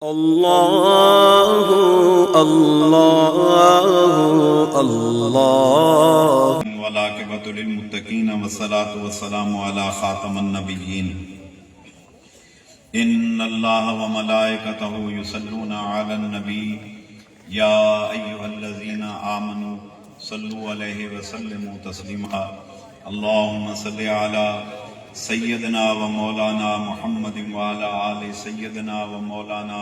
اللہ اللہ اللہ والعاقبۃ للمتقین والصلاۃ والسلام علی خاتم النبیین ان اللہ وملائکتہ یصلون علی النبی یا ایھا الذین آمنوا صلوا علیہ وسلموا تسلیما اللہم صل علی سیدنا و مولانا محمد وعلی آل سیدنا و مولانا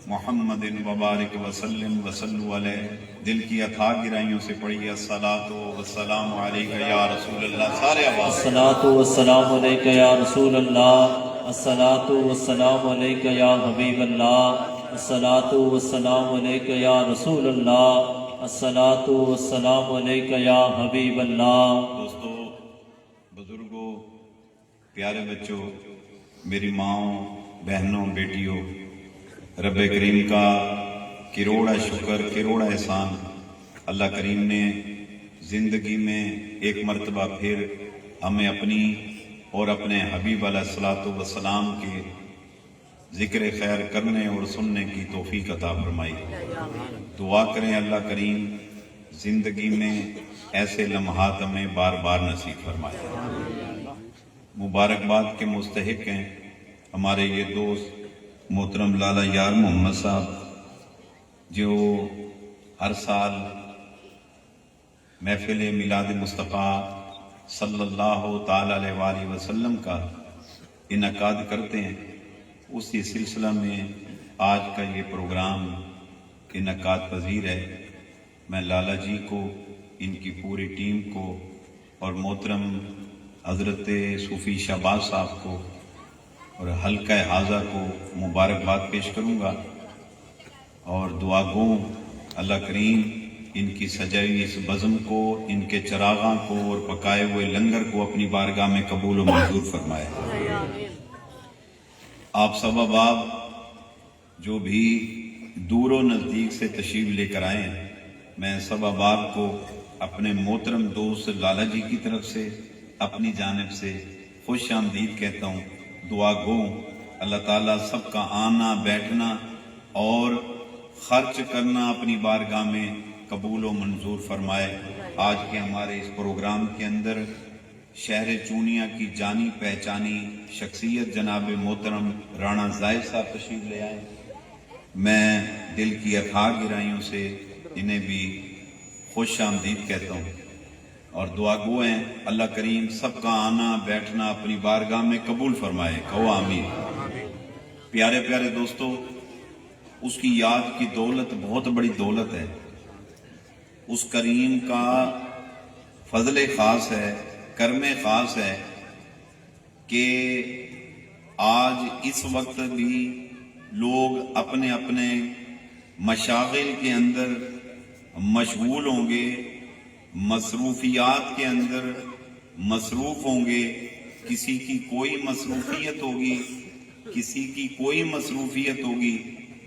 محمد وبارک وسلم وصلوا علیہ. دل کی اتھا گرائیوں سے پڑھیے الصلاۃ والسلام علیکہ یا رسول اللہ. سارے آواز الصلاۃ والسلام علیکہ یا رسول اللہ، الصلاۃ والسلام علیکہ یا حبیب اللہ، الصلاۃ والسلام علیکہ یا رسول اللہ، الصلاۃ والسلام علیکہ یا حبیب اللہ. دوستو، بزرگوں، پیارے بچوں، میری ماؤں، بہنوں، بیٹیوں، رب کریم کا کروڑا شکر، کروڑا احسان. اللہ کریم نے زندگی میں ایک مرتبہ پھر ہمیں اپنی اور اپنے حبیب علیہ الصلوۃ والسلام کے ذکر خیر کرنے اور سننے کی توفیق عطا فرمائی. دعا کریں اللہ کریم زندگی میں ایسے لمحات ہمیں بار بار نصیب فرمائے. مبارکباد کے مستحق ہیں ہمارے یہ دوست محترم لالا یار محمد صاحب، جو ہر سال محفل میلاد مصطفیٰ صلی اللہ تعالی علیہ وآلہ وسلم کا انعقاد کرتے ہیں. اسی سلسلہ میں آج کا یہ پروگرام انعقاد پذیر ہے. میں لالا جی کو، ان کی پوری ٹیم کو اور محترم حضرت صوفی شہباز صاحب کو اور حلقہ حاضہ کو مبارکباد پیش کروں گا اور دعا گوں اللہ کریم ان کی سجائی اس بزم کو، ان کے چراغاں کو اور پکائے ہوئے لنگر کو اپنی بارگاہ میں قبول و منظور فرمائے. آپ سب احباب جو بھی دور و نزدیک سے تشریف لے کر آئے ہیں، میں سب احباب کو اپنے محترم دوست لالا جی کی طرف سے اپنی جانب سے خوش آمدید کہتا ہوں. دعا گو اللہ تعالیٰ سب کا آنا، بیٹھنا اور خرچ کرنا اپنی بارگاہ میں قبول و منظور فرمائے. آج کے ہمارے اس پروگرام کے اندر شہر چونیا کی جانی پہچانی شخصیت جناب محترم رانا زاہد صاحب تشریف لے آئے. میں دل کی اتھا گہرائیوں سے انہیں بھی خوش آمدید کہتا ہوں اور دعا گو ہیں اللہ کریم سب کا آنا بیٹھنا اپنی بارگاہ میں قبول فرمائے. کہو آمین. پیارے پیارے دوستو، اس کی یاد کی دولت بہت بڑی دولت ہے. اس کریم کا فضل خاص ہے، کرم خاص ہے کہ آج اس وقت بھی لوگ اپنے اپنے مشاغل کے اندر مشغول ہوں گے، مصروفیات کے اندر مصروف ہوں گے. کسی کی کوئی مصروفیت ہوگی، کسی کی کوئی مصروفیت ہوگی،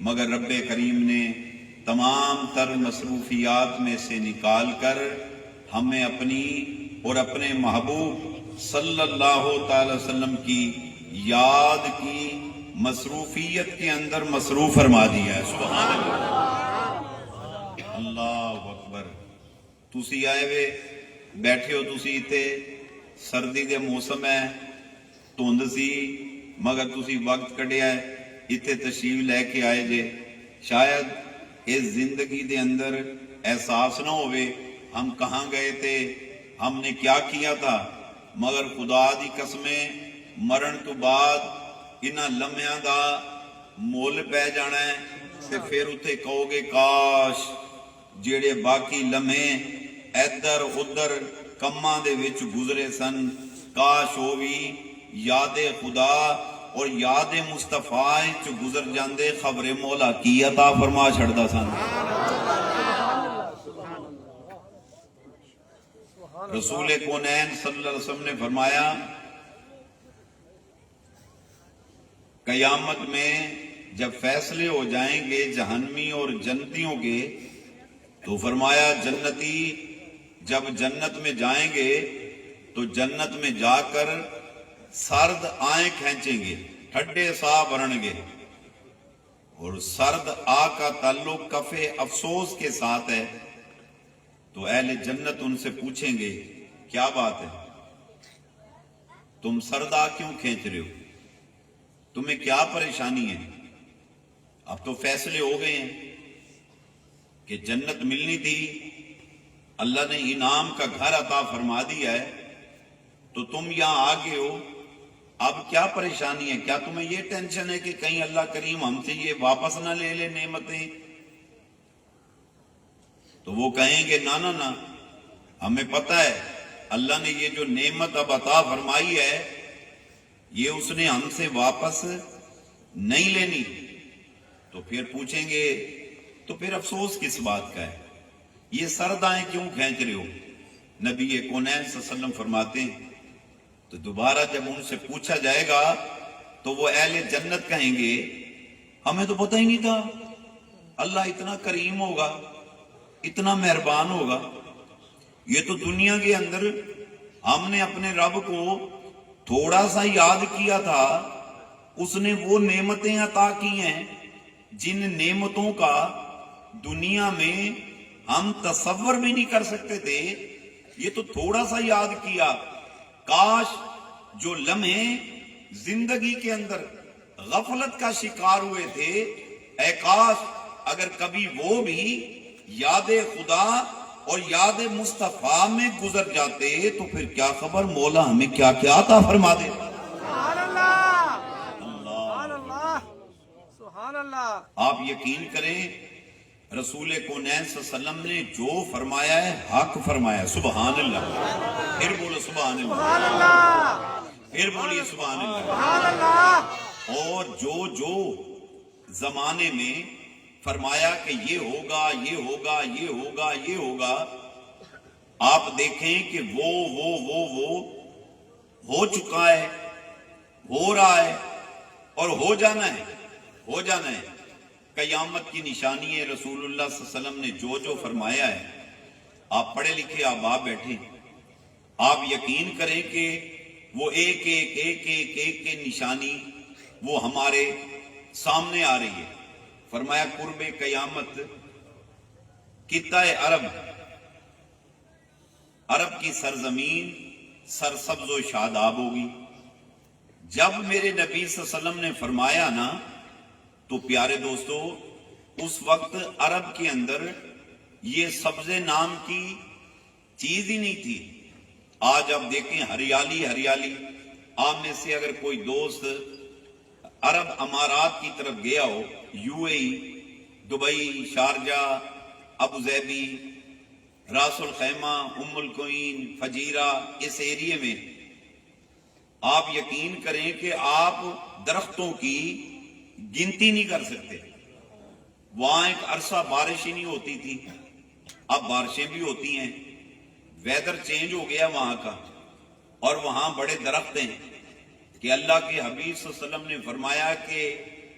مگر رب کریم نے تمام تر مصروفیات میں سے نکال کر ہمیں اپنی اور اپنے محبوب صلی اللہ تعالی وسلم کی یاد کی مصروفیت کے اندر مصروف فرما دیا ہے. سبحان اللہ، اللہ اکبر. تسی آئے وے بیٹھے ہو، تسی اتے سردی دے موسم ہے، دھند سی، مگر تسی وقت کڈیا ہے اتے تشریف لے کے آئے جے. شاید اس زندگی دے اندر احساس نہ ہوئے ہم کہاں گئے تھے، ہم نے کیا کیا تھا، مگر خدا دی قسمیں مرن تو بعد انہاں لمحیاں دا مول پہ جانا ہے تے پھر اتے کہو گے کاش جیڑے باقی لمحے ادھر ادھر کماں دے وچ گزرے سن، کاش وہ بھی یاد خدا اور یاد مصطفیٰ چ گزر جاندے. خبر مولا کی عطا فرما چھڑدا سن. رسول کونین صلی اللہ علیہ وسلم نے فرمایا قیامت میں جب فیصلے ہو جائیں گے جہنمی اور جنتیوں کے، تو فرمایا جنتی جب جنت میں جائیں گے تو جنت میں جا کر سرد آئیں کھینچیں گے، ٹھڈے سا بھرن گے. اور سرد آ کا تعلق کفے افسوس کے ساتھ ہے، تو اہل جنت ان سے پوچھیں گے کیا بات ہے، تم سرد آ کیوں کھینچ رہے ہو، تمہیں کیا پریشانی ہے؟ اب تو فیصلے ہو گئے ہیں کہ جنت ملنی تھی، اللہ نے انعام کا گھر عطا فرما دیا ہے، تو تم یہاں آگے ہو، اب کیا پریشانی ہے؟ کیا تمہیں یہ ٹینشن ہے کہ کہیں اللہ کریم ہم سے یہ واپس نہ لے لے نعمتیں؟ تو وہ کہیں گے نہ نہ نہ، ہمیں پتہ ہے اللہ نے یہ جو نعمت اب عطا فرمائی ہے یہ اس نے ہم سے واپس نہیں لینی۔ تو پھر پوچھیں گے تو پھر افسوس کس بات کا ہے، یہ سردائیں کیوں کھینچ رہے ہو؟ نبی کونین صلی اللہ علیہ وسلم فرماتے ہیں تو دوبارہ جب ان سے پوچھا جائے گا تو وہ اہل جنت کہیں گے ہمیں تو پتہ ہی نہیں تھا اللہ اتنا کریم ہوگا، اتنا مہربان ہوگا، یہ تو دنیا کے اندر ہم نے اپنے رب کو تھوڑا سا یاد کیا تھا، اس نے وہ نعمتیں عطا کی ہیں جن نعمتوں کا دنیا میں ہم تصور بھی نہیں کر سکتے تھے، یہ تو تھوڑا سا یاد کیا، کاش جو لمحے زندگی کے اندر غفلت کا شکار ہوئے تھے، اے کاش اگر کبھی وہ بھی یاد خدا اور یاد مصطفیٰ میں گزر جاتے تو پھر کیا خبر مولا ہمیں کیا کیا عطا فرما دے۔ سبحان اللہ، سبحان اللہ، سبحان اللہ۔ آپ یقین کریں رسول کونین صلی اللہ علیہ وسلم نے جو فرمایا ہے حق فرمایا ہے، سبحان اللہ، پھر بولو سبحان اللہ، سبحان اللہ، پھر بولیے سبحان اللہ۔ سبحان اللہ۔ اور جو زمانے میں فرمایا کہ یہ ہوگا یہ ہوگا یہ ہوگا یہ ہوگا، آپ دیکھیں کہ وہ ہو چکا ہے، ہو رہا ہے اور ہو جانا ہے، ہو جانا ہے۔ قیامت کی نشانی ہے، رسول اللہ صلی اللہ علیہ وسلم نے جو فرمایا ہے، آپ پڑھے لکھے آپ بیٹھے، آپ یقین کریں کہ وہ ایک ایک نشانی وہ ہمارے سامنے آ رہی ہے۔ فرمایا قرب قیامت خطہ عرب کی سرزمین سرسبز و شاداب ہوگی۔ جب میرے نبی صلی اللہ علیہ وسلم نے فرمایا نا تو پیارے دوستو اس وقت عرب کے اندر یہ سبز نام کی چیز ہی نہیں تھی۔ آج آپ دیکھیں ہریالی ہریالی، آپ میں سے اگر کوئی دوست عرب امارات کی طرف گیا ہو، U A E, Dubai, Sharjah, Abu Dhabi, Ras al Khaimah, Umm al Quwain, Fujairah, اس ایریے میں آپ یقین کریں کہ آپ درختوں کی گنتی نہیں کر سکتے۔ وہاں ایک عرصہ بارش ہی نہیں ہوتی تھی، اب بارشیں بھی ہوتی ہیں، ویدر چینج ہو گیا وہاں کا، اور وہاں بڑے درخت ہیں کہ اللہ کے حبیب صلی اللہ علیہ وسلم نے فرمایا کہ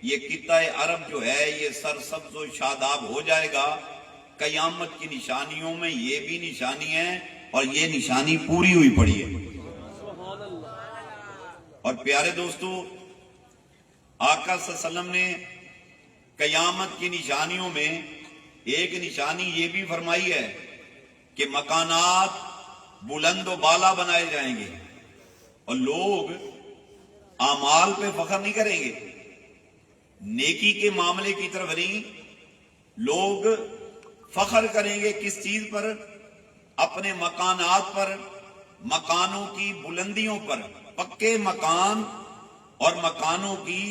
یہ خطہ عرب جو ہے یہ سرسبز و شاداب ہو جائے گا۔ قیامت کی نشانیوں میں یہ بھی نشانی ہے اور یہ نشانی پوری ہوئی پڑی ہے۔ اور پیارے دوستو آقا صلی اللہ علیہ وسلم نے قیامت کی نشانیوں میں ایک نشانی یہ بھی فرمائی ہے کہ مکانات بلند و بالا بنائے جائیں گے اور لوگ اعمال پہ فخر نہیں کریں گے، نیکی کے معاملے کی طرف نہیں، لوگ فخر کریں گے کس چیز پر؟ اپنے مکانات پر، مکانوں کی بلندیوں پر، پکے مکان اور مکانوں کی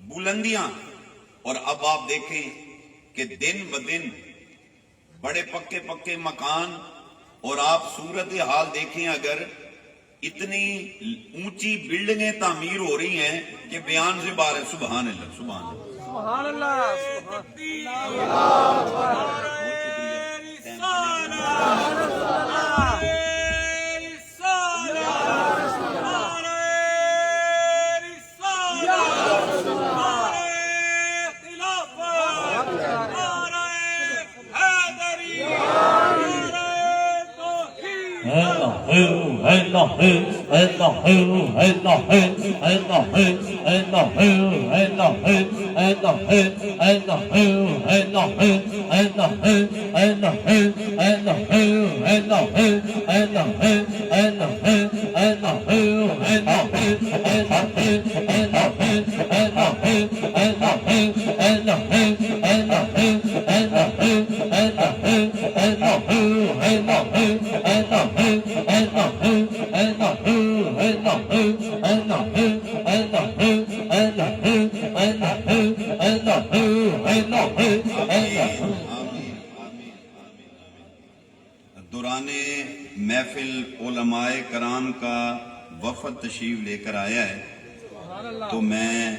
بلندیاں۔ اور اب آپ دیکھیں کہ دن بدن بڑے پکے مکان، اور آپ صورتحال دیکھیں اگر اتنی اونچی بلڈنگیں تعمیر ہو رہی ہیں کہ بیان سے باہر ہے۔ سبحان اللہ، سبحان اللہ، سبحان اللہ، دوران محفل علماء کرام کا وفد تشریف لے کر آیا ہے، تو میں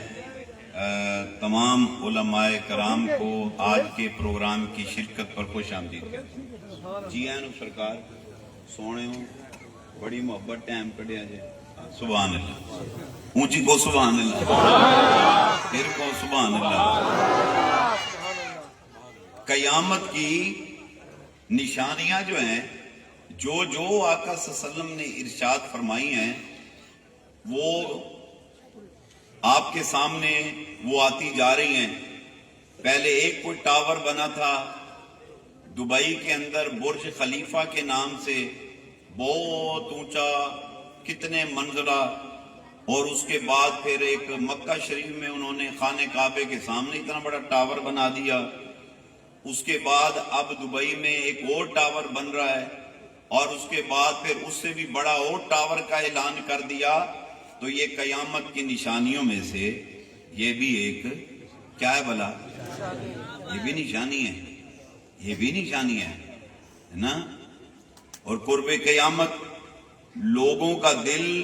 تمام علماء کرام کو آج کے پروگرام کی شرکت پر خوش آمدید کہتا ہوں۔ جی آئیں سرکار، سونے ہوں، بڑی محبت ٹائم کڑیا جائے، سبحان اللہ، اونچی کو سبحان اللہ، پھر کو سبحان اللہ۔ قیامت کی نشانیاں جو ہیں، جو آقا صلی اللہ علیہ وسلم نے ارشاد فرمائی ہیں، وہ آپ کے سامنے وہ آتی جا رہی ہیں۔ پہلے ایک کوئی ٹاور بنا تھا دبئی کے اندر، برج خلیفہ کے نام سے، بہت اونچا، کتنے منزلہ، اور اس کے بعد پھر ایک مکہ شریف میں انہوں نے خانہ کعبے کے سامنے اتنا بڑا ٹاور بنا دیا۔ اس کے بعد اب دبئی میں ایک اور ٹاور بن رہا ہے، اور اس کے بعد پھر اس سے بھی بڑا اور ٹاور کا اعلان کر دیا۔ تو یہ قیامت کی نشانیوں میں سے یہ بھی ایک کیا ہے بھلا؟ یہ بھی نشانی ہے، یہ بھی نشانی ہے نا۔ اور قرب قیامت لوگوں کا دل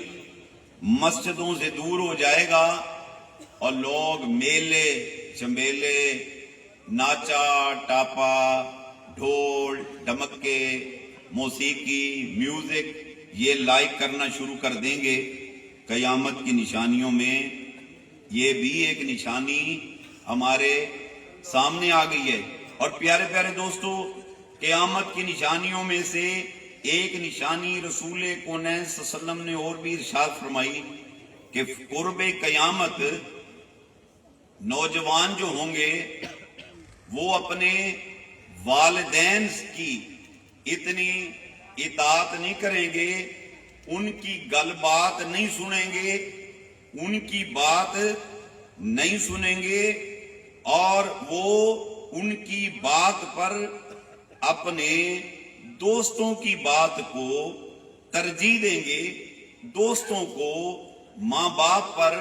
مسجدوں سے دور ہو جائے گا، اور لوگ میلے چمیلے، ناچا ٹاپا، ڈھول ڈمکے، موسیقی، میوزک، یہ لائک کرنا شروع کر دیں گے۔ قیامت کی نشانیوں میں یہ بھی ایک نشانی ہمارے سامنے آ گئی ہے۔ اور پیارے پیارے دوستو، قیامت کی نشانیوں میں سے ایک نشانی رسول کونین صلی اللہ علیہ وسلم نے اور بھی ارشاد فرمائی کہ قرب قیامت نوجوان جو ہوں گے وہ اپنے والدین کی اتنی اطاعت نہیں کریں گے، ان کی گل بات نہیں سنیں گے، ان کی بات نہیں سنیں گے، اور وہ ان کی بات پر اپنے دوستوں کی بات کو ترجیح دیں گے، دوستوں کو ماں باپ پر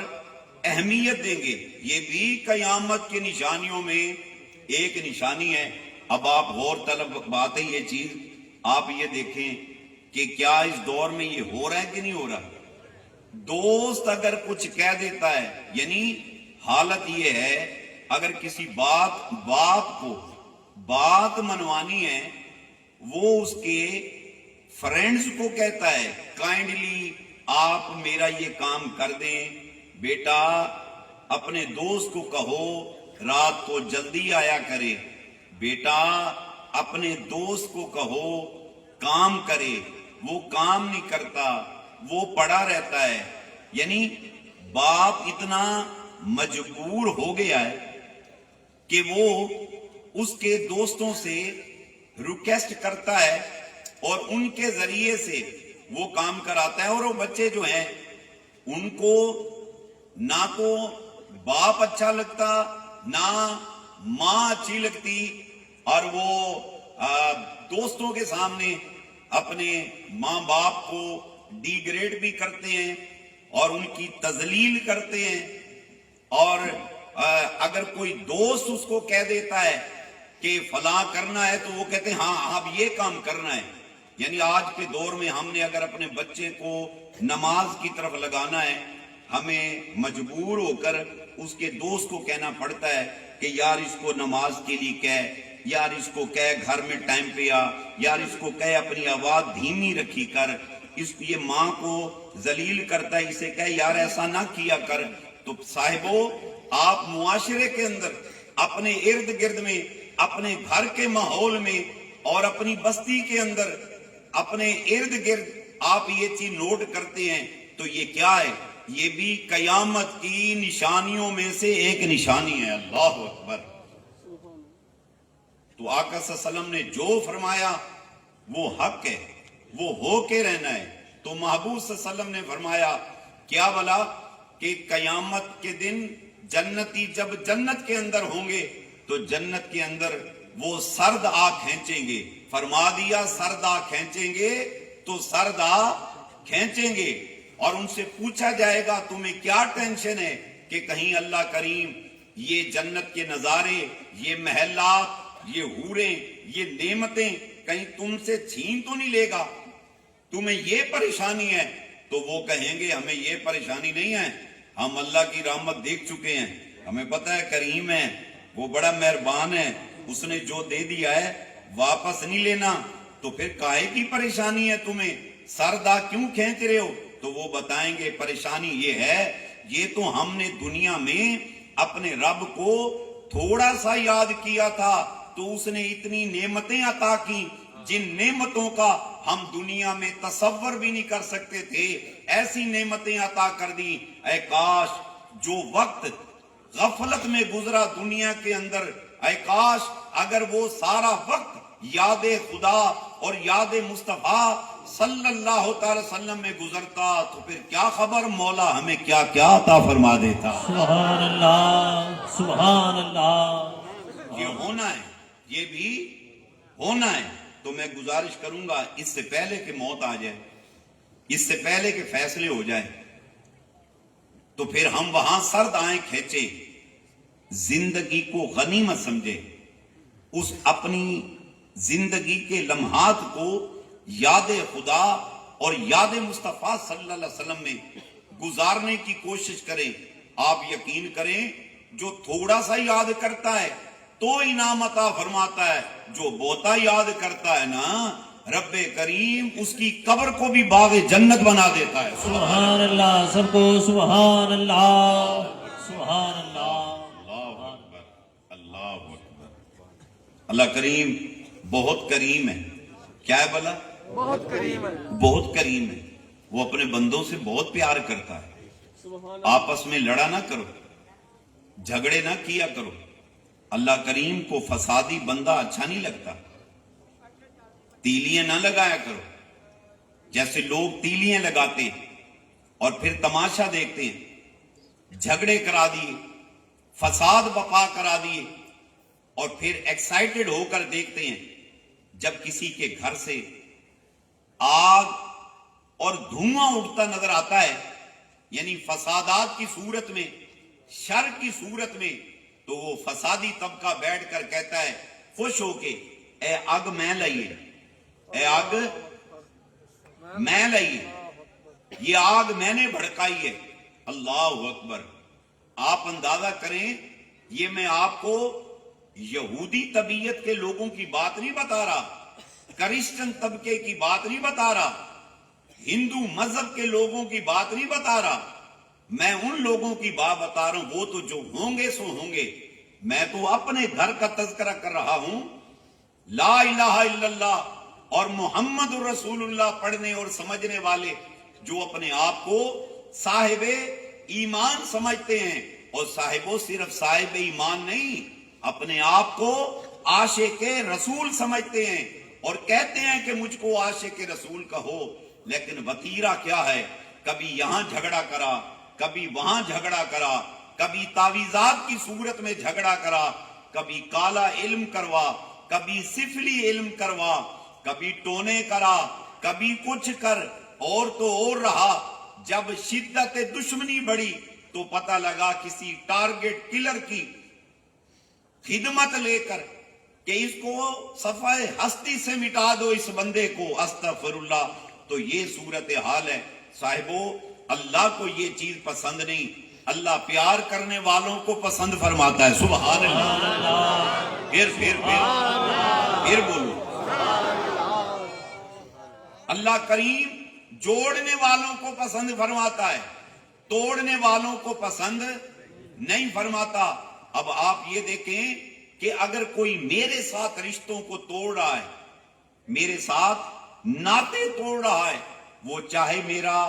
اہمیت دیں گے۔ یہ بھی قیامت کی نشانیوں میں ایک نشانی ہے۔ اب آپ غور طلب بات ہے یہ چیز، آپ یہ دیکھیں کہ کیا اس دور میں یہ ہو رہا ہے کہ نہیں ہو رہا؟ دوست اگر کچھ کہہ دیتا ہے، یعنی حالت یہ ہے اگر کسی باپ کو بات منوانی ہے، وہ اس کے فرینڈز کو کہتا ہے کائنڈلی آپ میرا یہ کام کر دیں، بیٹا اپنے دوست کو کہو رات کو جلدی آیا کرے، بیٹا اپنے دوست کو کہو کام کرے، وہ کام نہیں کرتا، وہ پڑا رہتا ہے۔ یعنی باپ اتنا مجبور ہو گیا ہے کہ وہ اس کے دوستوں سے ریکویسٹ کرتا ہے اور ان کے ذریعے سے وہ کام کراتا ہے، اور وہ بچے جو ہیں ان کو نہ تو باپ اچھا لگتا نہ ماں اچھی لگتی، اور وہ دوستوں کے سامنے اپنے ماں باپ کو ڈیگریڈ بھی کرتے ہیں اور ان کی تذلیل کرتے ہیں۔ اور اگر کوئی دوست اس کو کہہ دیتا ہے کہ فلاں کرنا ہے تو وہ کہتے ہیں ہاں اب یہ کام کرنا ہے۔ یعنی آج کے دور میں ہم نے اگر اپنے بچے کو نماز کی طرف لگانا ہے، ہمیں مجبور ہو کر اس کے دوست کو کہنا پڑتا ہے کہ یار اس کو نماز کے لیے کہہ، یار اس کو کہہ گھر میں ٹائم پہ آ، یار اس کو کہہ اپنی آواز دھیمی رکھی کر، یہ ماں کو ذلیل کرتا ہے، اسے کہہ یار ایسا نہ کیا کر۔ تو صاحبو، آپ معاشرے کے اندر، اپنے ارد گرد میں، اپنے گھر کے ماحول میں اور اپنی بستی کے اندر، اپنے ارد گرد آپ یہ چیز نوٹ کرتے ہیں تو یہ کیا ہے؟ یہ بھی قیامت کی نشانیوں میں سے ایک نشانی ہے. اللہ اکبر. تو آقا صلی اللہ علیہ وسلم نے جو فرمایا وہ حق ہے، وہ ہو کے رہنا ہے. تو محبوب صلی اللہ علیہ وسلم نے فرمایا کیا بلا کہ قیامت کے دن جنتی جب جنت کے اندر ہوں گے تو جنت کے اندر وہ سرد آ کھینچیں گے. فرما دیا سرد آ کھینچیں گے تو سرد آ کھینچیں گے. اور ان سے پوچھا جائے گا تمہیں کیا ٹینشن ہے کہ کہیں اللہ کریم یہ جنت کے نظارے، یہ محلات، یہ حوریں، یہ نعمتیں کہیں تم سے چھین تو نہیں لے گا؟ تمہیں یہ پریشانی ہے؟ تو وہ کہیں گے ہمیں یہ پریشانی نہیں ہے، ہم اللہ کی رحمت دیکھ چکے ہیں، ہمیں پتہ ہے کریم ہے، وہ بڑا مہربان ہے، اس نے جو دے دیا ہے واپس نہیں لینا. تو پھر کاہے کی پریشانی ہے تمہیں؟ سردا کیوں کھینچ رہے ہو؟ تو وہ بتائیں گے پریشانی یہ ہے، یہ تو ہم نے دنیا میں اپنے رب کو تھوڑا سا یاد کیا تھا تو اس نے اتنی نعمتیں عطا کی جن نعمتوں کا ہم دنیا میں تصور بھی نہیں کر سکتے تھے. ایسی نعمتیں عطا کر دی. اے کاش جو وقت غفلت میں گزرا دنیا کے اندر، اے کاش اگر وہ سارا وقت یاد خدا اور یاد مصطفیٰ صلی اللہ تعالی وسلم میں گزرتا تو پھر کیا خبر مولا ہمیں کیا کیا عطا فرما دیتا. سبحان اللہ، سبحان اللہ. یہ ہونا ہے، یہ بھی ہونا ہے. تو میں گزارش کروں گا اس سے پہلے کہ موت آ جائے، اس سے پہلے کہ فیصلے ہو جائیں، تو پھر ہم وہاں سرد آئیں کھینچے، زندگی کو غنیمت سمجھے، اس اپنی زندگی کے لمحات کو یاد خدا اور یاد مصطفیٰ صلی اللہ علیہ وسلم میں گزارنے کی کوشش کریں. آپ یقین کریں جو تھوڑا سا یاد کرتا ہے تو انعام عطا فرماتا ہے، جو بہتا یاد کرتا ہے نا رب کریم اس کی قبر کو بھی باغ جنت بنا دیتا ہے. سبحان اللہ. سب کو سبحان اللہ، سبحان اللہ. اللہ اکبر، اللہ اکبر. اللہ کریم بہت کریم ہے. کیا ہے بلا؟ بہت کریم ہے. بہت کریم ہے. وہ اپنے بندوں سے بہت پیار کرتا ہے. آپس میں لڑا نہ کرو، جھگڑے نہ کیا کرو. اللہ کریم کو فسادی بندہ اچھا نہیں لگتا. تیلیاں نہ لگایا کرو جیسے لوگ تیلیاں لگاتے اور پھر تماشا دیکھتے ہیں. جھگڑے کرا دیے، فساد بپا کرا دیے اور پھر ایکسائٹڈ ہو کر دیکھتے ہیں جب کسی کے گھر سے آگ اور دھواں اٹھتا نظر آتا ہے، یعنی فسادات کی صورت میں، شر کی صورت میں، تو وہ فسادی طبقہ بیٹھ کر کہتا ہے خوش ہو کے اے آگ میں لائیے، اے آگ میں لائیے، یہ آگ میں نے بھڑکائی ہے. اللہ اکبر. آپ اندازہ کریں یہ میں آپ کو یہودی طبیعت کے لوگوں کی بات نہیں بتا رہا، کرسچن طبقے کی بات نہیں بتا رہا، ہندو مذہب کے لوگوں کی بات نہیں بتا رہا. میں ان لوگوں کی بات بتا رہا ہوں، وہ تو جو ہوں گے سو ہوں گے. میں تو اپنے گھر کا تذکرہ کر رہا ہوں. لا الہ الا اللہ اور محمد رسول اللہ پڑھنے اور سمجھنے والے جو اپنے آپ کو صاحب ایمان سمجھتے ہیں، اور صاحبوں صرف صاحب ایمان نہیں، اپنے آپ کو عاشق رسول سمجھتے ہیں اور کہتے ہیں کہ مجھ کو عاشق رسول کہو. لیکن وتیرہ کیا ہے؟ کبھی یہاں جھگڑا کرا، کبھی وہاں جھگڑا کرا، کبھی تعویذات کی صورت میں جھگڑا کرا، کبھی کالا علم کروا، کبھی سفلی علم کروا، کبھی ٹونے کرا، کبھی کچھ کر، اور تو اور رہا. جب شدت دشمنی بڑھی تو پتہ لگا کسی ٹارگٹ کلر کی خدمت لے کر کہ اس کو صفحہ ہستی سے مٹا دو اس بندے کو، استغفر اللہ. تو یہ صورتحال ہے. صاحبو اللہ کو یہ چیز پسند نہیں، اللہ پیار کرنے والوں کو پسند فرماتا ہے. سبحان اللہ. پھر بولو. اللہ کریم جوڑنے والوں کو پسند فرماتا ہے، توڑنے والوں کو پسند نہیں فرماتا. اب آپ یہ دیکھیں کہ اگر کوئی میرے ساتھ رشتوں کو توڑ رہا ہے، میرے ساتھ ناطے توڑ رہا ہے، وہ چاہے میرا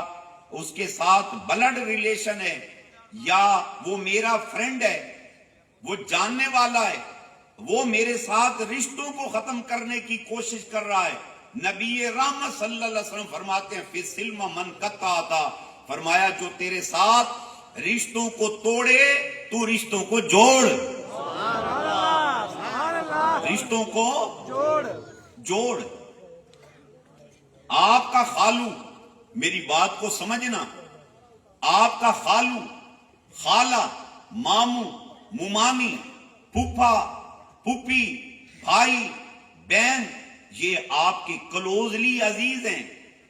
اس کے ساتھ بلڈ ریلیشن ہے یا وہ میرا فرینڈ ہے، وہ جاننے والا ہے، وہ میرے ساتھ رشتوں کو ختم کرنے کی کوشش کر رہا ہے، نبی رحمت صلی اللہ علیہ وسلم فرماتے ہیں فی السلم من قطع تھا، فرمایا جو تیرے ساتھ رشتوں کو توڑے تو رشتوں کو جوڑ، رشتوں کو جوڑ۔ آپ کا خالو، میری بات کو سمجھنا، آپ کا خالو، خالہ، ماموں، ممامی، پھوپھا، پھوپھی، بھائی، بہن، یہ آپ کے کلوزلی عزیز ہیں۔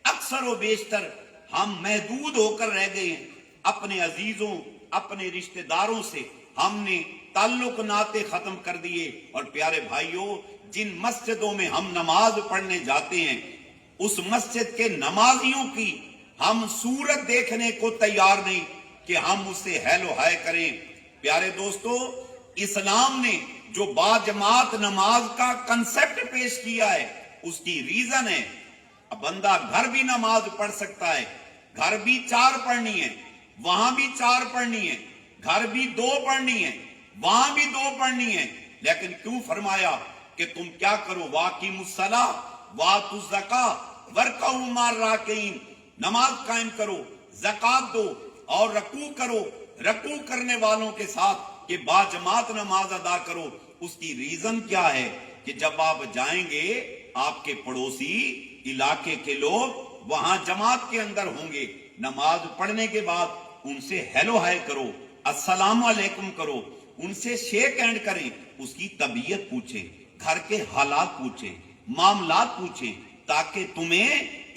اکثر و بیشتر ہم محدود ہو کر رہ گئے ہیں، اپنے عزیزوں، اپنے رشتہ داروں سے ہم نے تعلق ناتے ختم کر دیے۔ اور پیارے بھائیوں، جن مسجدوں میں ہم نماز پڑھنے جاتے ہیں، اس مسجد کے نمازیوں کی ہم صورت دیکھنے کو تیار نہیں کہ ہم اس سے ہیلو ہائے کریں۔ پیارے دوستو، اسلام نے جو با جماعت نماز کا کنسپٹ پیش کیا ہے، اس کی ریزن ہے بندہ گھر بھی نماز پڑھ سکتا ہے، گھر بھی 4 پڑھنی ہے، وہاں بھی 4 پڑھنی ہے، گھر بھی 2 پڑھنی ہے، وہاں بھی 2 پڑھنی ہے، لیکن کیوں فرمایا کہ تم کیا کرو؟ واقیموا الصلاۃ وآتوا الزکاۃ وارکعوا مع الراکعین، نماز قائم کرو، زکات دو اور رکوع کرو، رکوع کرنے والوں کے ساتھ، کہ با جماعت نماز ادا کرو۔ اس کی ریزن کیا ہے کہ جب آپ جائیں گے، آپ کے پڑوسی علاقے کے لوگ وہاں جماعت کے اندر ہوں گے، نماز پڑھنے کے بعد ان سے ہیلو ہائے کرو، السلام علیکم کرو، ان سے شیک ہینڈ کریں، اس کی طبیعت پوچھیں، گھر کے حالات پوچھیں، معاملات پوچھیں، تاکہ تمہیں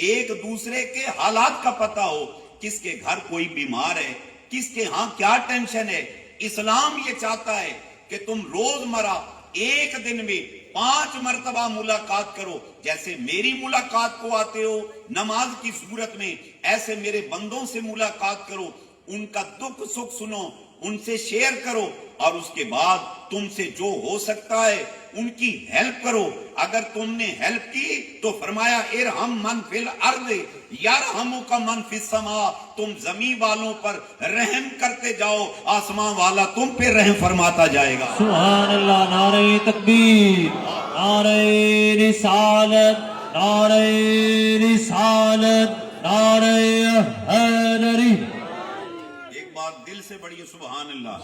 ایک دوسرے کے حالات کا پتہ ہو، کس کے گھر کوئی بیمار ہے، کس کے ہاں کیا ٹینشن ہے۔ اسلام یہ چاہتا ہے کہ تم روزمرہ ایک دن میں 5 مرتبہ ملاقات کرو، جیسے میری ملاقات کو آتے ہو نماز کی صورت میں، ایسے میرے بندوں سے ملاقات کرو، ان کا دکھ سکھ سنو، ان سے شیئر کرو، اور اس کے بعد تم سے جو ہو سکتا ہے ان کی ہیلپ کرو۔ اگر تم نے ہیلپ کی تو فرمایا ارحم من فی الارض یرحمک من فی السماء، تم زمین والوں پر رحم کرتے جاؤ، آسمان والا تم پہ رحم فرماتا جائے گا۔ سبحان اللہ، نعرہ تکبیر، نعرہ رسالت، نعرہ رسالت، نعرہ حیدری۔ ایک بات دل سے بڑھیے سبحان اللہ،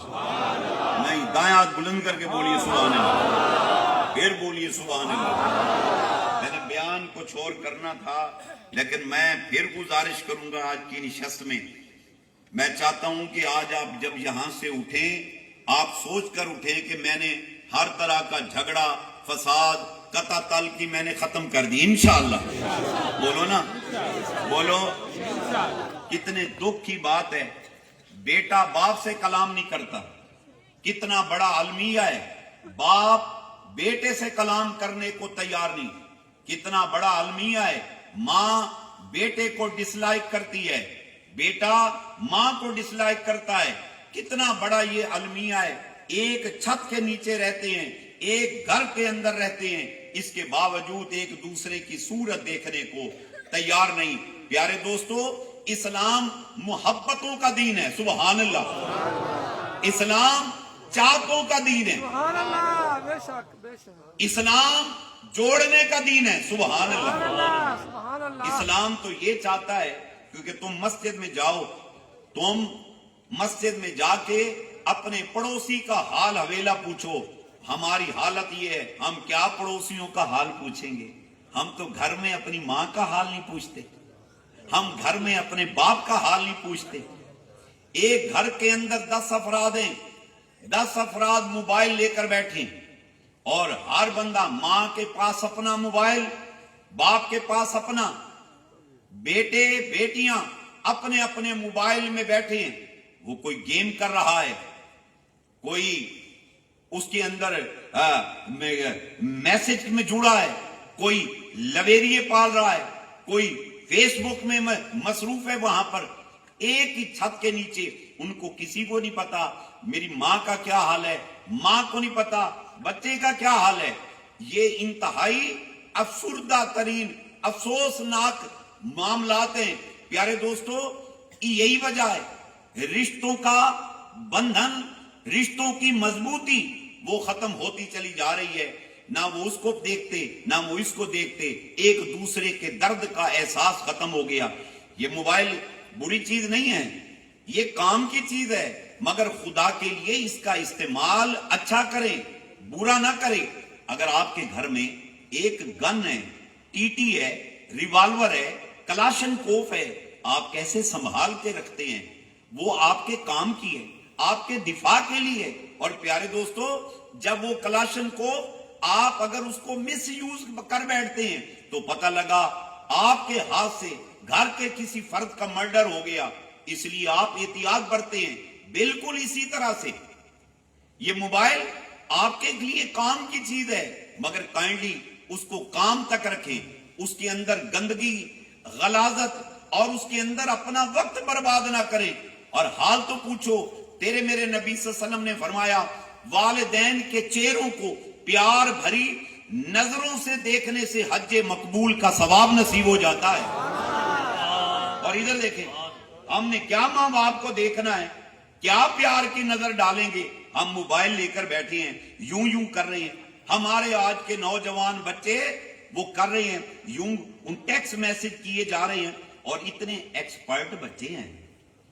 نہیں دائیں ہاتھ بلند کر کے بولیے سبحان اللہ، پھر بولیے سبحان اللہ۔ میں نے بیان کچھ اور کرنا تھا، لیکن میں پھر گزارش کروں گا آج کی نشست میں، میں چاہتا ہوں کہ آج آپ جب یہاں سے اٹھیں، آپ سوچ کر اٹھیں کہ میں نے ہر طرح کا جھگڑا، فساد، قطع تعلقی میں نے ختم کر دی انشاءاللہ۔ بولو نا، بولو۔ کتنے دکھ کی بات ہے، بیٹا باپ سے کلام نہیں کرتا، کتنا بڑا المیہ ہے، باپ بیٹے سے کلام کرنے کو تیار نہیں، کتنا بڑا المیہ ہے، ماں بیٹے کو ڈس لائک کرتی ہے، بیٹا ماں کو ڈس لائک کرتا ہے، کتنا بڑا یہ المیہ ہے۔ ایک چھت کے نیچے رہتے ہیں، ایک گھر کے اندر رہتے ہیں، اس کے باوجود ایک دوسرے کی صورت دیکھنے کو تیار نہیں۔ پیارے دوستو، اسلام محبتوں کا دین ہے، سبحان اللہ۔ اسلام چاہتوں کا دین ہے، سبحان اللہ، بے شک بے شک، اسلام جوڑنے کا دین ہے، سبحان اللہ۔ سبحان اللہ۔ اسلام تو یہ چاہتا ہے، کیونکہ تم مسجد میں جاؤ، تم مسجد میں جا کے اپنے پڑوسی کا حال حویلا پوچھو۔ ہماری حالت یہ ہے، ہم کیا پڑوسیوں کا حال پوچھیں گے؟ ہم تو گھر میں اپنی ماں کا حال نہیں پوچھتے، ہم گھر میں اپنے باپ کا حال نہیں پوچھتے۔ ایک گھر کے اندر 10 افراد ہیں، 10 افراد موبائل لے کر بیٹھیں، اور ہر بندہ، ماں کے پاس اپنا موبائل، باپ کے پاس اپنا، بیٹے بیٹیاں اپنے اپنے موبائل میں بیٹھے ہیں، وہ کوئی گیم کر رہا ہے، کوئی اس کے اندر میسج میں جڑا ہے، کوئی لویریے پال رہا ہے، کوئی فیس بک میں مصروف ہے۔ وہاں پر ایک ہی چھت کے نیچے ان کو کسی کو نہیں پتا میری ماں کا کیا حال ہے، ماں کو نہیں پتا بچے کا کیا حال ہے۔ یہ انتہائی افسردہ ترین، افسوسناک معاملات ہیں پیارے دوستو، یہی وجہ ہے رشتوں کا بندھن، رشتوں کی مضبوطی وہ ختم ہوتی چلی جا رہی ہے. نہ وہ اس کو دیکھتے نہ وہ اس کو دیکھتے، ایک دوسرے کے درد کا احساس ختم ہو گیا. یہ موبائل بری چیز نہیں ہے، یہ کام کی چیز ہے، مگر خدا کے لیے اس کا استعمال اچھا کریں، برا نہ کریں. اگر آپ کے گھر میں ایک گن ہے، ٹی ٹی ہے، ریوالور ہے، کلاشن کوف ہے، آپ کیسے سنبھال کے رکھتے ہیں؟ وہ آپ کے کام کی ہے، آپ کے دفاع کے لیے. اور پیارے دوستو، جب وہ کلاشن کوف آپ اگر اس کو مس یوز کر بیٹھتے ہیں تو پتہ لگا آپ کے ہاتھ سے گھر کے کسی فرد کا مرڈر ہو گیا. اس لیے آپ احتیاط برتے ہیں. بالکل اسی طرح سے یہ موبائل آپ کے لیے کام کی چیز ہے، مگر کائنڈلی اس کو کام تک رکھیں، اس کے اندر گندگی، غلاظت اور اس کے اندر اپنا وقت برباد نہ کریں. اور حال تو پوچھو، تیرے میرے نبی صلی اللہ علیہ وسلم نے فرمایا والدین کے چہروں کو پیار بھری نظروں سے دیکھنے سے حج مقبول کا ثواب نصیب ہو جاتا ہے. اور ادھر دیکھیں، ہم نے کیا ماں باپ کو دیکھنا ہے، کیا پیار کی نظر ڈالیں گے؟ ہم موبائل لے کر بیٹھے ہیں، یوں یوں کر رہے ہیں. ہمارے آج کے نوجوان بچے وہ کر رہے ہیں، یوں ان ٹیکسٹ میسج کیے جا رہے ہیں. اور اتنے ایکسپرٹ بچے ہیں،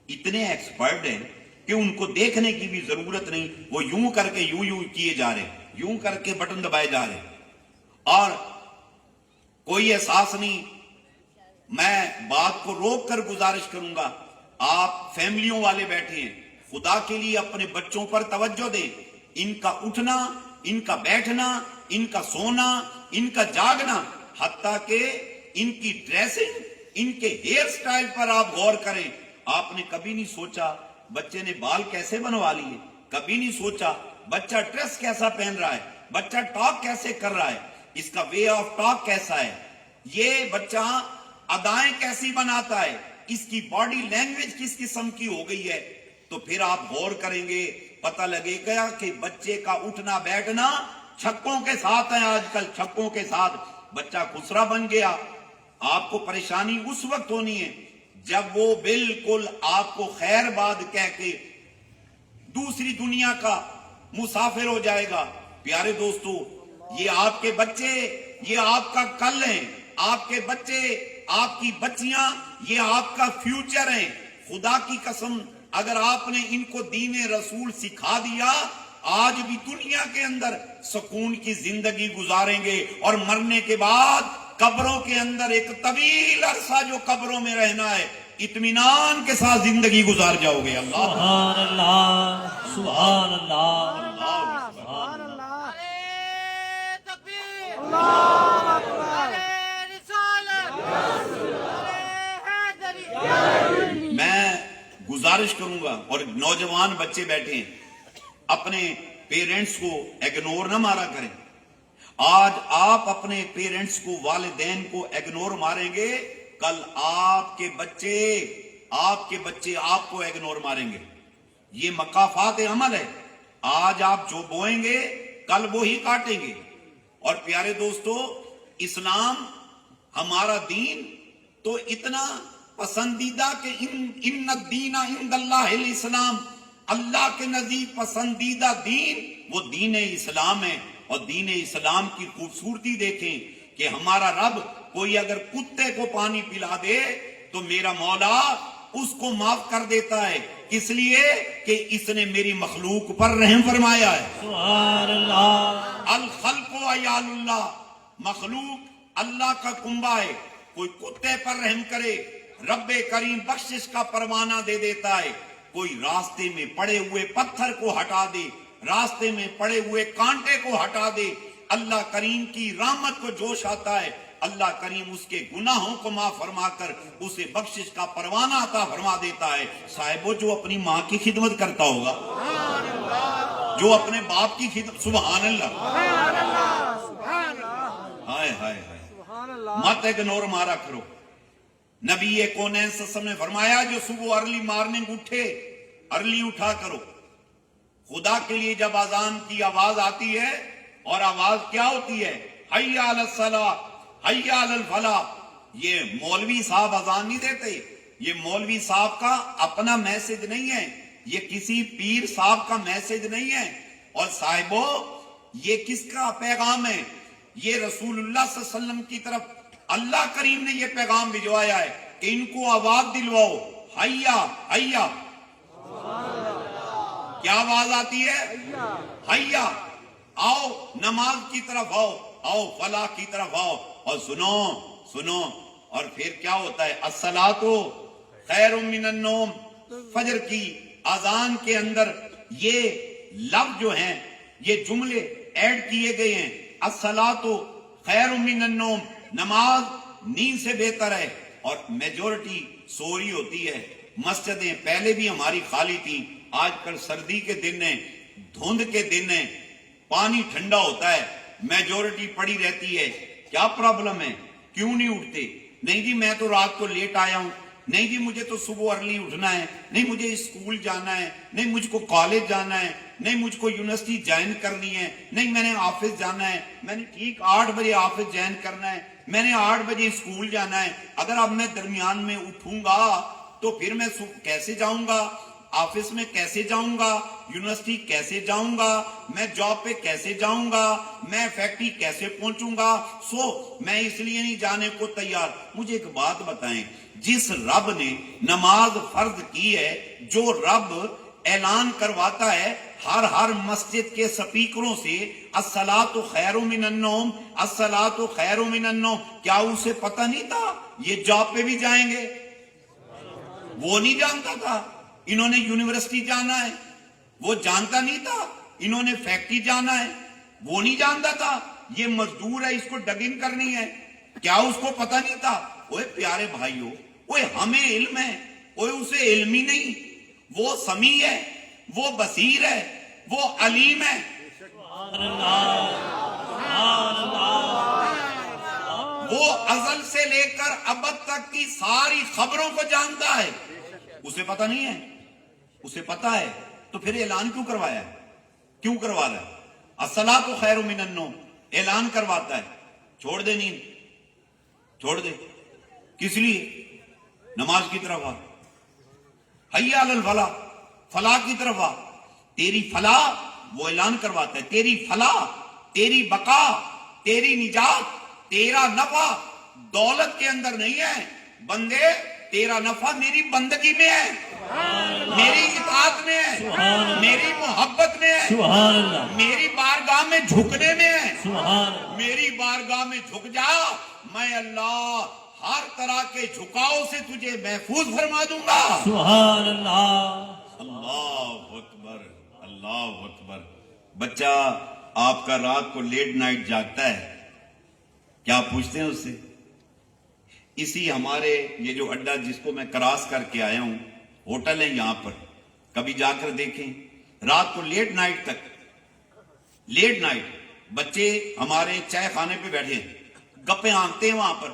اتنے ایکسپرٹ ہیں کہ ان کو دیکھنے کی بھی ضرورت نہیں، وہ یوں کر کے یوں یوں کیے جا رہے ہیں، یوں کر کے بٹن دبائے جا رہے ہیں اور کوئی احساس نہیں. میں بات کو روک کر گزارش کروں گا، آپ فیملیوں والے بیٹھے ہیں، خدا کے لیے اپنے بچوں پر توجہ دیں. ان کا اٹھنا، ان کا بیٹھنا، ان کا سونا، ان کا جاگنا، حتیٰ کہ ان کی ڈریسنگ، ان کے ہیئر سٹائل پر آپ غور کریں. آپ نے کبھی نہیں سوچا بچے نے بال کیسے بنوا لیے، کبھی نہیں سوچا بچہ ڈریس کیسا پہن رہا ہے، بچہ ٹاک کیسے کر رہا ہے، اس کا وے آف ٹاک کیسا ہے، یہ بچہ ادائیں کیسی بناتا ہے، اس کی باڈی لینگویج کس قسم کی ہو گئی ہے. تو پھر آپ غور کریں گے، پتہ لگے گا کہ بچے کا اٹھنا بیٹھنا چھکوں کے ساتھ ہے. آج کل چھکوں کے ساتھ بچہ خسرا بن گیا. آپ کو پریشانی اس وقت ہونی ہے جب وہ بالکل آپ کو خیر باد کہہ کے دوسری دنیا کا مسافر ہو جائے گا. پیارے دوستو، یہ آپ کے بچے، یہ آپ کا کل ہیں، آپ کے بچے، آپ کی بچیاں، یہ آپ کا فیوچر ہیں. خدا کی قسم اگر آپ نے ان کو دین رسول سکھا دیا، آج بھی دنیا کے اندر سکون کی زندگی گزاریں گے. اور مرنے کے بعد قبروں کے اندر ایک طویل عرصہ جو قبروں میں رہنا ہے، اطمینان کے ساتھ زندگی گزار جاؤ گے. اللہ سبحان اللہ، سبحان اللہ. سبحان اللہ. تکبیر، اللہ اکبر. میں گزارش کروں گا، اور نوجوان بچے بیٹھے ہیں، اپنے پیرنٹس کو اگنور نہ مارا کریں. آج آپ اپنے پیرنٹس کو، والدین کو اگنور ماریں گے، کل آپ کے بچے آپ کو اگنور ماریں گے. یہ مقافات عمل ہے. آج آپ جو بوئیں گے کل وہی کاٹیں گے. اور پیارے دوستو، اسلام ہمارا دین تو اتنا پسندیدہ کہ ان الدین عند اللہ الاسلام، اللہ کے نزدیک پسندیدہ دین وہ دین اسلام ہے. اور دین اسلام کی خوبصورتی دیکھیں کہ ہمارا رب کوئی اگر کتے کو پانی پلا دے تو میرا مولا اس کو معاف کر دیتا ہے، اس لیے کہ اس نے میری مخلوق پر رحم فرمایا ہے. سبحان اللہ. الخلق عیال اللہ، مخلوق اللہ کا کنبہ ہے. کوئی کتے پر رحم کرے، رب کریم بخشش کا پروانہ دے دیتا ہے. کوئی راستے میں پڑے ہوئے پتھر کو ہٹا دے، راستے میں پڑے ہوئے کانٹے کو ہٹا دے. اللہ کریم کی رحمت کو جوش آتا ہے. اللہ کریم اس کے گناہوں کو معاف فرما کر اسے بخشش کا پروانہ عطا فرما دیتا ہے. صاحبو، جو اپنی ماں کی خدمت کرتا ہوگا، جو اپنے باپ کی خدمت، سبحان اللہ، ہائے ہائے ہائے، سبحان اللہ. مت اگنور مارا کرو. نبی کونین صلی اللہ علیہ وسلم نے فرمایا جو صبح ارلی مارننگ اٹھے، ارلی اٹھا کرو. خدا کے لیے جب اذان کی آواز آتی ہے، اور آواز کیا ہوتی ہے؟ حی علی الصلاۃ، حی علی الفلاح، یہ مولوی صاحب اذان نہیں دیتے، یہ مولوی صاحب کا اپنا میسج نہیں ہے، یہ کسی پیر صاحب کا میسج نہیں ہے، اور صاحبو یہ کس کا پیغام ہے؟ یہ رسول اللہ صلی اللہ علیہ وسلم کی طرف اللہ کریم نے یہ پیغام بھجوایا ہے کہ ان کو آواز دلواؤ، حیا حیا، کیا آواز آتی ہے؟ حیا، آؤ نماز کی طرف آؤ، آؤ فلاح کی طرف آؤ، اور سنو سنو، اور پھر کیا ہوتا ہے؟ الصلاۃ خیر من النوم، فجر کی اذان کے اندر یہ لفظ جو ہیں، یہ جملے ایڈ کیے گئے ہیں، الصلاۃ خیر من النوم، نماز نیند سے بہتر ہے، اور میجورٹی سو رہی ہوتی ہے۔ مسجدیں پہلے بھی ہماری خالی تھیں، آج کل سردی کے دن ہیں، دھند کے دن ہیں، پانی ٹھنڈا ہوتا ہے، میجورٹی پڑی رہتی ہے۔ کیا پرابلم ہے؟ کیوں نہیں اٹھتے؟ نہیں جی میں تو رات کو لیٹ آیا ہوں، نہیں جی مجھے تو صبح ارلی اٹھنا ہے، نہیں مجھے اسکول جانا ہے، نہیں مجھ کو کالج جانا ہے، نہیں مجھ کو یونیورسٹی جوائن کرنی ہے، نہیں میں نے آفس جانا ہے، میں نے ٹھیک 8 بجے آفس جوائن کرنا ہے، میں نے 8 بجے اسکول جانا ہے۔ اگر اب میں درمیان میں اٹھوں گا تو پھر میں کیسے جاؤں گا؟ آفس میں کیسے جاؤں گا؟ یونیورسٹی کیسے جاؤں گا؟ میں جاب پہ کیسے جاؤں گا؟ میں فیکٹری کیسے پہنچوں گا؟ میں اس لیے نہیں جانے کو تیار۔ مجھے ایک بات بتائیں، جس رب نے نماز فرض کی ہے، جو رب اعلان کرواتا ہے ہر مسجد کے سپیکروں سے الصلاۃ خیر من النوم، الصلاۃ خیر من النوم، کیا اسے پتہ نہیں تھا یہ جاب پہ بھی جائیں گے؟ وہ نہیں جانتا تھا۔ انہوں نے یونیورسٹی جانا ہے، وہ جانتا نہیں تھا۔ انہوں نے فیکٹری جانا ہے، وہ نہیں جانتا تھا۔ یہ مزدور ہے، اس کو ڈگنگ کرنی ہے، کیا اس کو پتہ نہیں تھا؟ اوے پیارے بھائیو، اوے ہمیں علم ہے، اوے اسے علم ہی نہیں۔ وہ سمیع ہے، وہ بصیر ہے، وہ علیم ہے۔ وہ ازل سے لے کر ابد تک کی ساری خبروں کو جانتا ہے۔ اسے پتہ نہیں ہے؟ اسے پتہ ہے تو پھر اعلان کیوں کروایا ہے؟ کیوں کروا رہا ہے؟ الصلاۃ خیر من النوم اعلان کرواتا ہے، چھوڑ دے نیند، چھوڑ دے، کس لیے؟ نماز کی طرف آ، حیا علی الفلاح، فلاح کی طرف آ، تیری فلاح وہ اعلان کرواتا ہے، تیری فلاح، تیری بقا، تیری نجات، تیرا نفع دولت کے اندر نہیں ہے بندے، تیرا نفع میری بندگی میں ہے، میری اطاعت میں ہے، میری محبت میں ہے، میری بارگاہ میں جھکنے میں ہے۔ میری بارگاہ میں جھک جا، میں اللہ ہر طرح کے جھکاؤ سے تجھے محفوظ فرما دوں گا۔ سبحان اللہ، اللہ اکبر، اللہ اکبر۔ بچہ آپ کا رات کو لیٹ نائٹ جاگتا ہے، کیا پوچھتے ہیں اس سے؟ اسی ہمارے یہ جو اڈا جس کو میں کراس کر کے آیا ہوں، ہوٹل ہے یہاں پر، کبھی جا کر دیکھیں، رات کو لیٹ نائٹ تک، لیٹ نائٹ بچے ہمارے چائے خانے پہ بیٹھے ہیں، گپیں آنکتے ہیں وہاں پر۔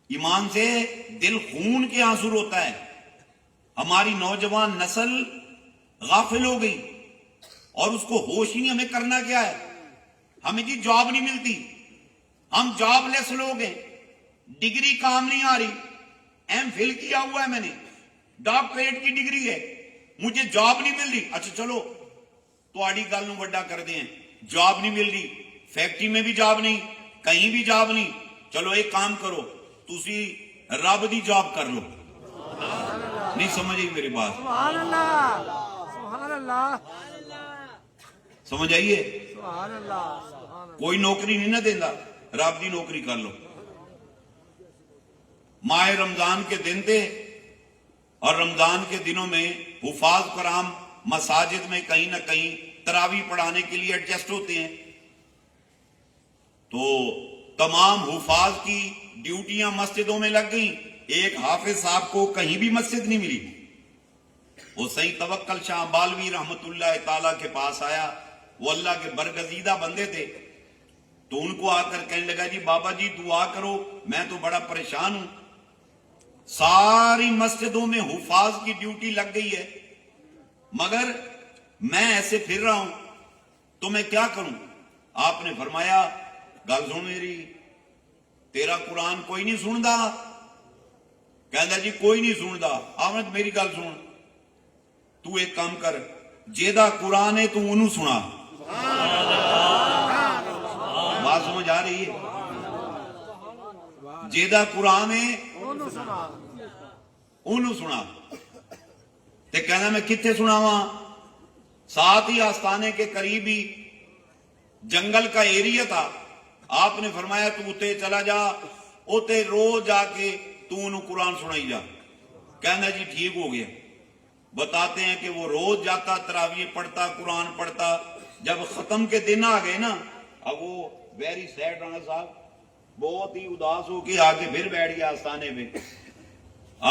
ایمان سے دل خون کے آنسو روتا ہے۔ ہماری نوجوان نسل غافل ہو گئی اور اس کو ہوش ہی نہیں، ہمیں کرنا کیا ہے؟ ہمیں جی جاب نہیں ملتی، ہم جاب لیس لوگ ہیں، ڈگری کام نہیں آ رہی، ایم فل کیا ہوا ہے میں نے، ڈاکٹریٹ کی ڈگری ہے، مجھے جاب نہیں مل رہی۔ اچھا چلو تو آڑی گل نو وڈا کر دیں، جاب نہیں مل رہی، فیکٹری میں بھی جاب نہیں، کہیں بھی جاب نہیں، چلو ایک کام کرو، تسی رب دی جاب کر لو۔ نہیں سمجھ میری بات؟ سبحان اللہ، سبحان اللہ، سمجھ آئیے؟ سبحان اللہ، سبحان اللہ۔ کوئی نوکری نہیں نہ دینا، رب دی نوکری کر لو۔ ماہ رمضان کے دن تھے اور رمضان کے دنوں میں حفاظ کرام مساجد میں کہیں نہ کہیں تراویح پڑھانے کے لیے ایڈجسٹ ہوتے ہیں، تو تمام حفاظ کی ڈیوٹیاں مسجدوں میں لگ گئیں۔ ایک حافظ صاحب کو کہیں بھی مسجد نہیں ملی۔ وہ سید توکل شاہ بالوی رحمت اللہ تعالی کے پاس آیا، وہ اللہ کے برگزیدہ بندے تھے، تو ان کو آ کر کہنے لگا جی بابا جی دعا کرو، میں تو بڑا پریشان ہوں، ساری مسجدوں میں حفاظ کی ڈیوٹی لگ گئی ہے، مگر میں ایسے پھر رہا ہوں تو میں کیا کروں؟ آپ نے فرمایا گل سن میری، تیرا قرآن کوئی نہیں سندا؟ کہندا جی کوئی نہیں سندا۔ آمد میری گل سن، تو ایک کام کر، جیدہ قرآن ہے تو انہوں سنا۔ بات سمجھ آ رہی ہے؟ جیدہ قرآن ہے انہوں سنا۔ تے کہنا میں کتنے سناواں؟ ساتھ ہی آستانے کے قریب ہی جنگل کا ایریا تھا۔ آپ نے فرمایا تو اتے چلا جا، اتے روز جا کے تو انہوں قرآن سنائی جا۔ کہنا جی ٹھیک ہو گیا۔ بتاتے ہیں کہ وہ روز جاتا، تراویح پڑھتا، قرآن پڑھتا۔ جب ختم کے دن آ گئے نا، اب وہ ویری سیڈ رانا صاحب بہت ہی اداس ہو کے آگے پھر بیٹھ گیا آستانے پہ۔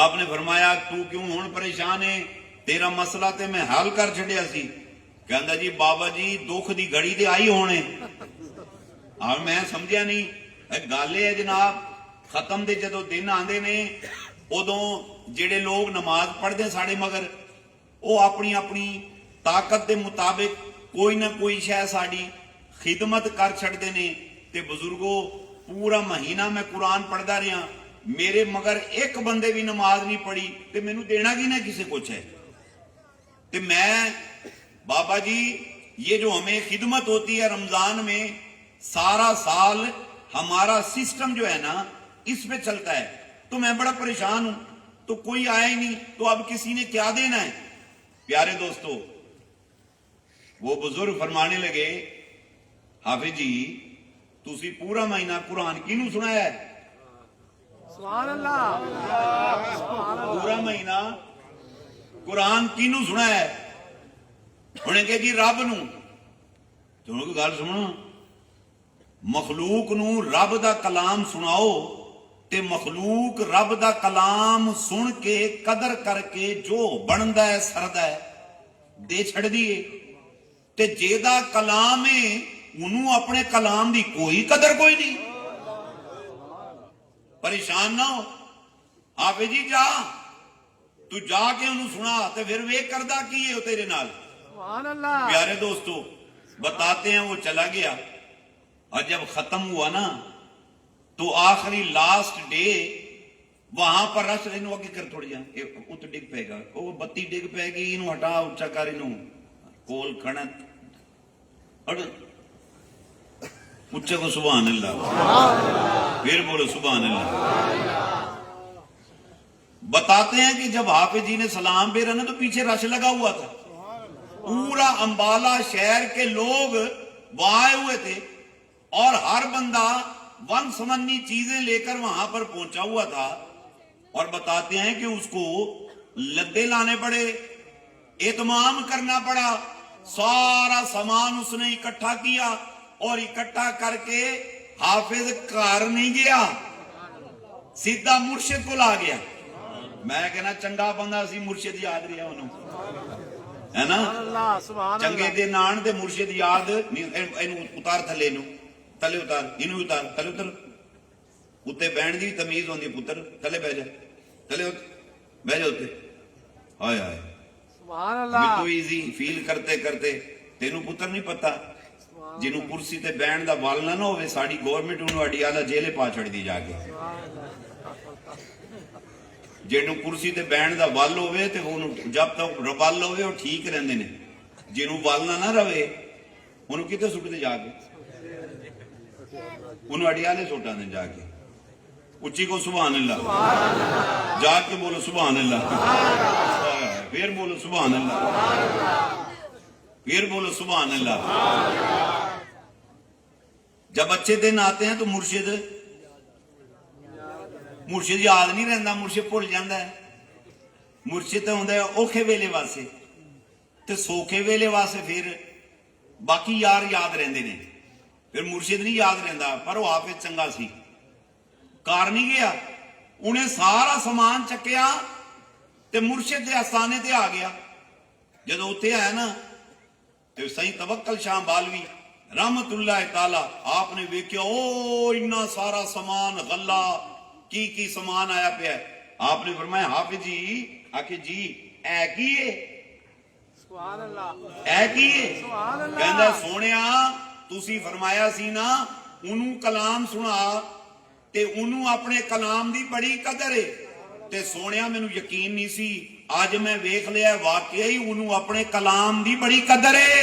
آپ نے فرمایا تو کیوں ہون پریشان ہے؟ تیرا مسئلہ تے میں حل کر چھڑیا سی۔ کہندا جی بابا جی دکھ دی گھڑی تے آئی ہونے۔ اور میں سمجھیا نہیں گالے ہے جناب، ختم دے جدو دن آندے نے ادوں جڑے لوگ نماز پڑھتے ساڑے مگر وہ اپنی اپنی طاقت دے مطابق کوئی نہ کوئی شے ساڑی خدمت کر چھڑتے نے۔ تے بزرگوں پورا مہینہ میں قرآن پڑھدا رہا، میرے مگر ایک بندے بھی نماز نہیں پڑھی، تے مینوں دینا کی نہ کسے کچھ ہے۔ تے میں بابا جی یہ جو ہمیں خدمت ہوتی ہے رمضان میں، سارا سال ہمارا سسٹم جو ہے نا اس پہ چلتا ہے، تو میں بڑا پریشان ہوں، تو کوئی آیا ہی نہیں، تو اب کسی نے کیا دینا ہے؟ پیارے دوستو وہ بزرگ فرمانے لگے حافظ جی تسی پورا مہینہ قرآن کینوں سنایا ہے؟ سبحان اللہ، پورا مہینہ قرآن کینوں سنایا ہے؟ انہیں کہا جی رب نو۔ تو انہوں کو گل سنو، مخلوق نو رب دا کلام سناؤ تے مخلوق رب دا کلام سن کے قدر کر کے جو بندا ہے سردا ہے دے چھڑ دیے، تے جیدہ کلام ہے انہوں اپنے کلام دی کوئی قدر کوئی نہیں۔ پریشان نہ ہو، حافظ جی جا، تو جا کے انہوں سنا تے پھر وہ کردہ کیے ہو تیرے نال۔ سبحان اللہ۔ پیارے دوستو بتاتے ہیں وہ چلا گیا، اور جب ختم ہوا نا تو آخری لاسٹ ڈے وہاں پر رش انہوں آگے کر تھوڑی جائیں ات ڈگ پہ گا، وہ بتی ڈگ پہ گی، انہوں ہٹا اچھا کر انہوں کول کھڑت اور اچھا کو سبحان اللہ، پھر بولو سبحان اللہ۔ بتاتے ہیں کہ جب حافظ جی نے سلام پھیرا نا تو پیچھے رش لگا ہوا تھا، پورا امبالہ شہر کے لوگ وہاں آئے ہوئے تھے، اور ہر بندہ ون سمنی چیزیں لے کر وہاں پر پہنچا ہوا تھا۔ اور بتاتے ہیں کہ اس کو لدے لانے پڑے، اہتمام کرنا پڑا، سارا سامان اس نے اکٹھا کیا، اور اکٹھا کر کے حافظ کار نہیں گیا، سیدھا مرشد کو لا گیا۔ میں کہنا چنگا بندہ سی مرشد یاد رہا انہوں ہے نا، چنگے دے نان دے مرشد یاد اتار تھلے نو، تلے اتار، انہوں اتار، تلے اتر، اتے بہن دی تمیز ہوندی پتر، تلے بہ جا، تلے بہ جا اتے، آئے آئے سبحان اللہ۔ تو ایزی فیل کرتے کرتے تینوں پتر نہیں پتا، جنہوں کرسی تے بہن دا وال نہ ہوئے ساڑی گورنمنٹ انہوں اڈیالہ جیلے پا چھڑ دی جا کے، جنہوں کرسی تے بہن دا وال ہوئے تے جب تک وال ہوئے وہ ٹھیک رہندے نے، جنہوں وال نہ رہے انہوں کتے سٹتے جا کے، انہوں اڈیالے سٹا دیں جا کے۔ اچھی کو سبحان اللہ، جا کے بولو سبحان اللہ، پھر بولو سبحان اللہ، پھر بولو سبحان اللہ۔ جب اچھے دن آتے ہیں تو مرشد یاد نہیں رہندا، مرشد بھول جاندہ ہے۔ مرشد تو ہوندہ ہے اوکھے ویلے واسے تے سوکھے ویلے واسے، پھر باقی یار یاد رہندے نے، پھر مرشد نہیں یاد رہندا۔ پر وہ حافظ چنگا سی، کار نہیں گیا، انہیں سارا سامان چکیا تے مرشد دے آستانے تے آ گیا۔ جدو اتھے آیا نا تو سائیں توکل شاہ بالوی رحمت اللہ تعالی آپ نے ویکھیا، او اتنا سارا سامان غلہ کی سامان آیا پہ ہے۔ آپ نے فرمایا حافظ جی، آکھے جی اے کیے، سبحان اللہ، اے کیے، سبحان اللہ۔ کہندہ سونیا تُسی فرمایا سی نا انہوں کلام سنا ਤੇ ਉਹਨੂੰ ਆਪਣੇ ਕਲਾਮ ਦੀ ਬੜੀ ਕਦਰ ਹੈ। ਤੇ ਸੋਹਣਿਆ ਮੈਨੂੰ ਯਕੀਨ ਨਹੀਂ ਸੀ, ਅੱਜ ਮੈਂ ਵੇਖ ਲਿਆ ਵਾਕਿਆ ਹੀ ਉਹਨੂੰ ਆਪਣੇ ਕਲਾਮ ਦੀ ਬੜੀ ਕਦਰ ਹੈ।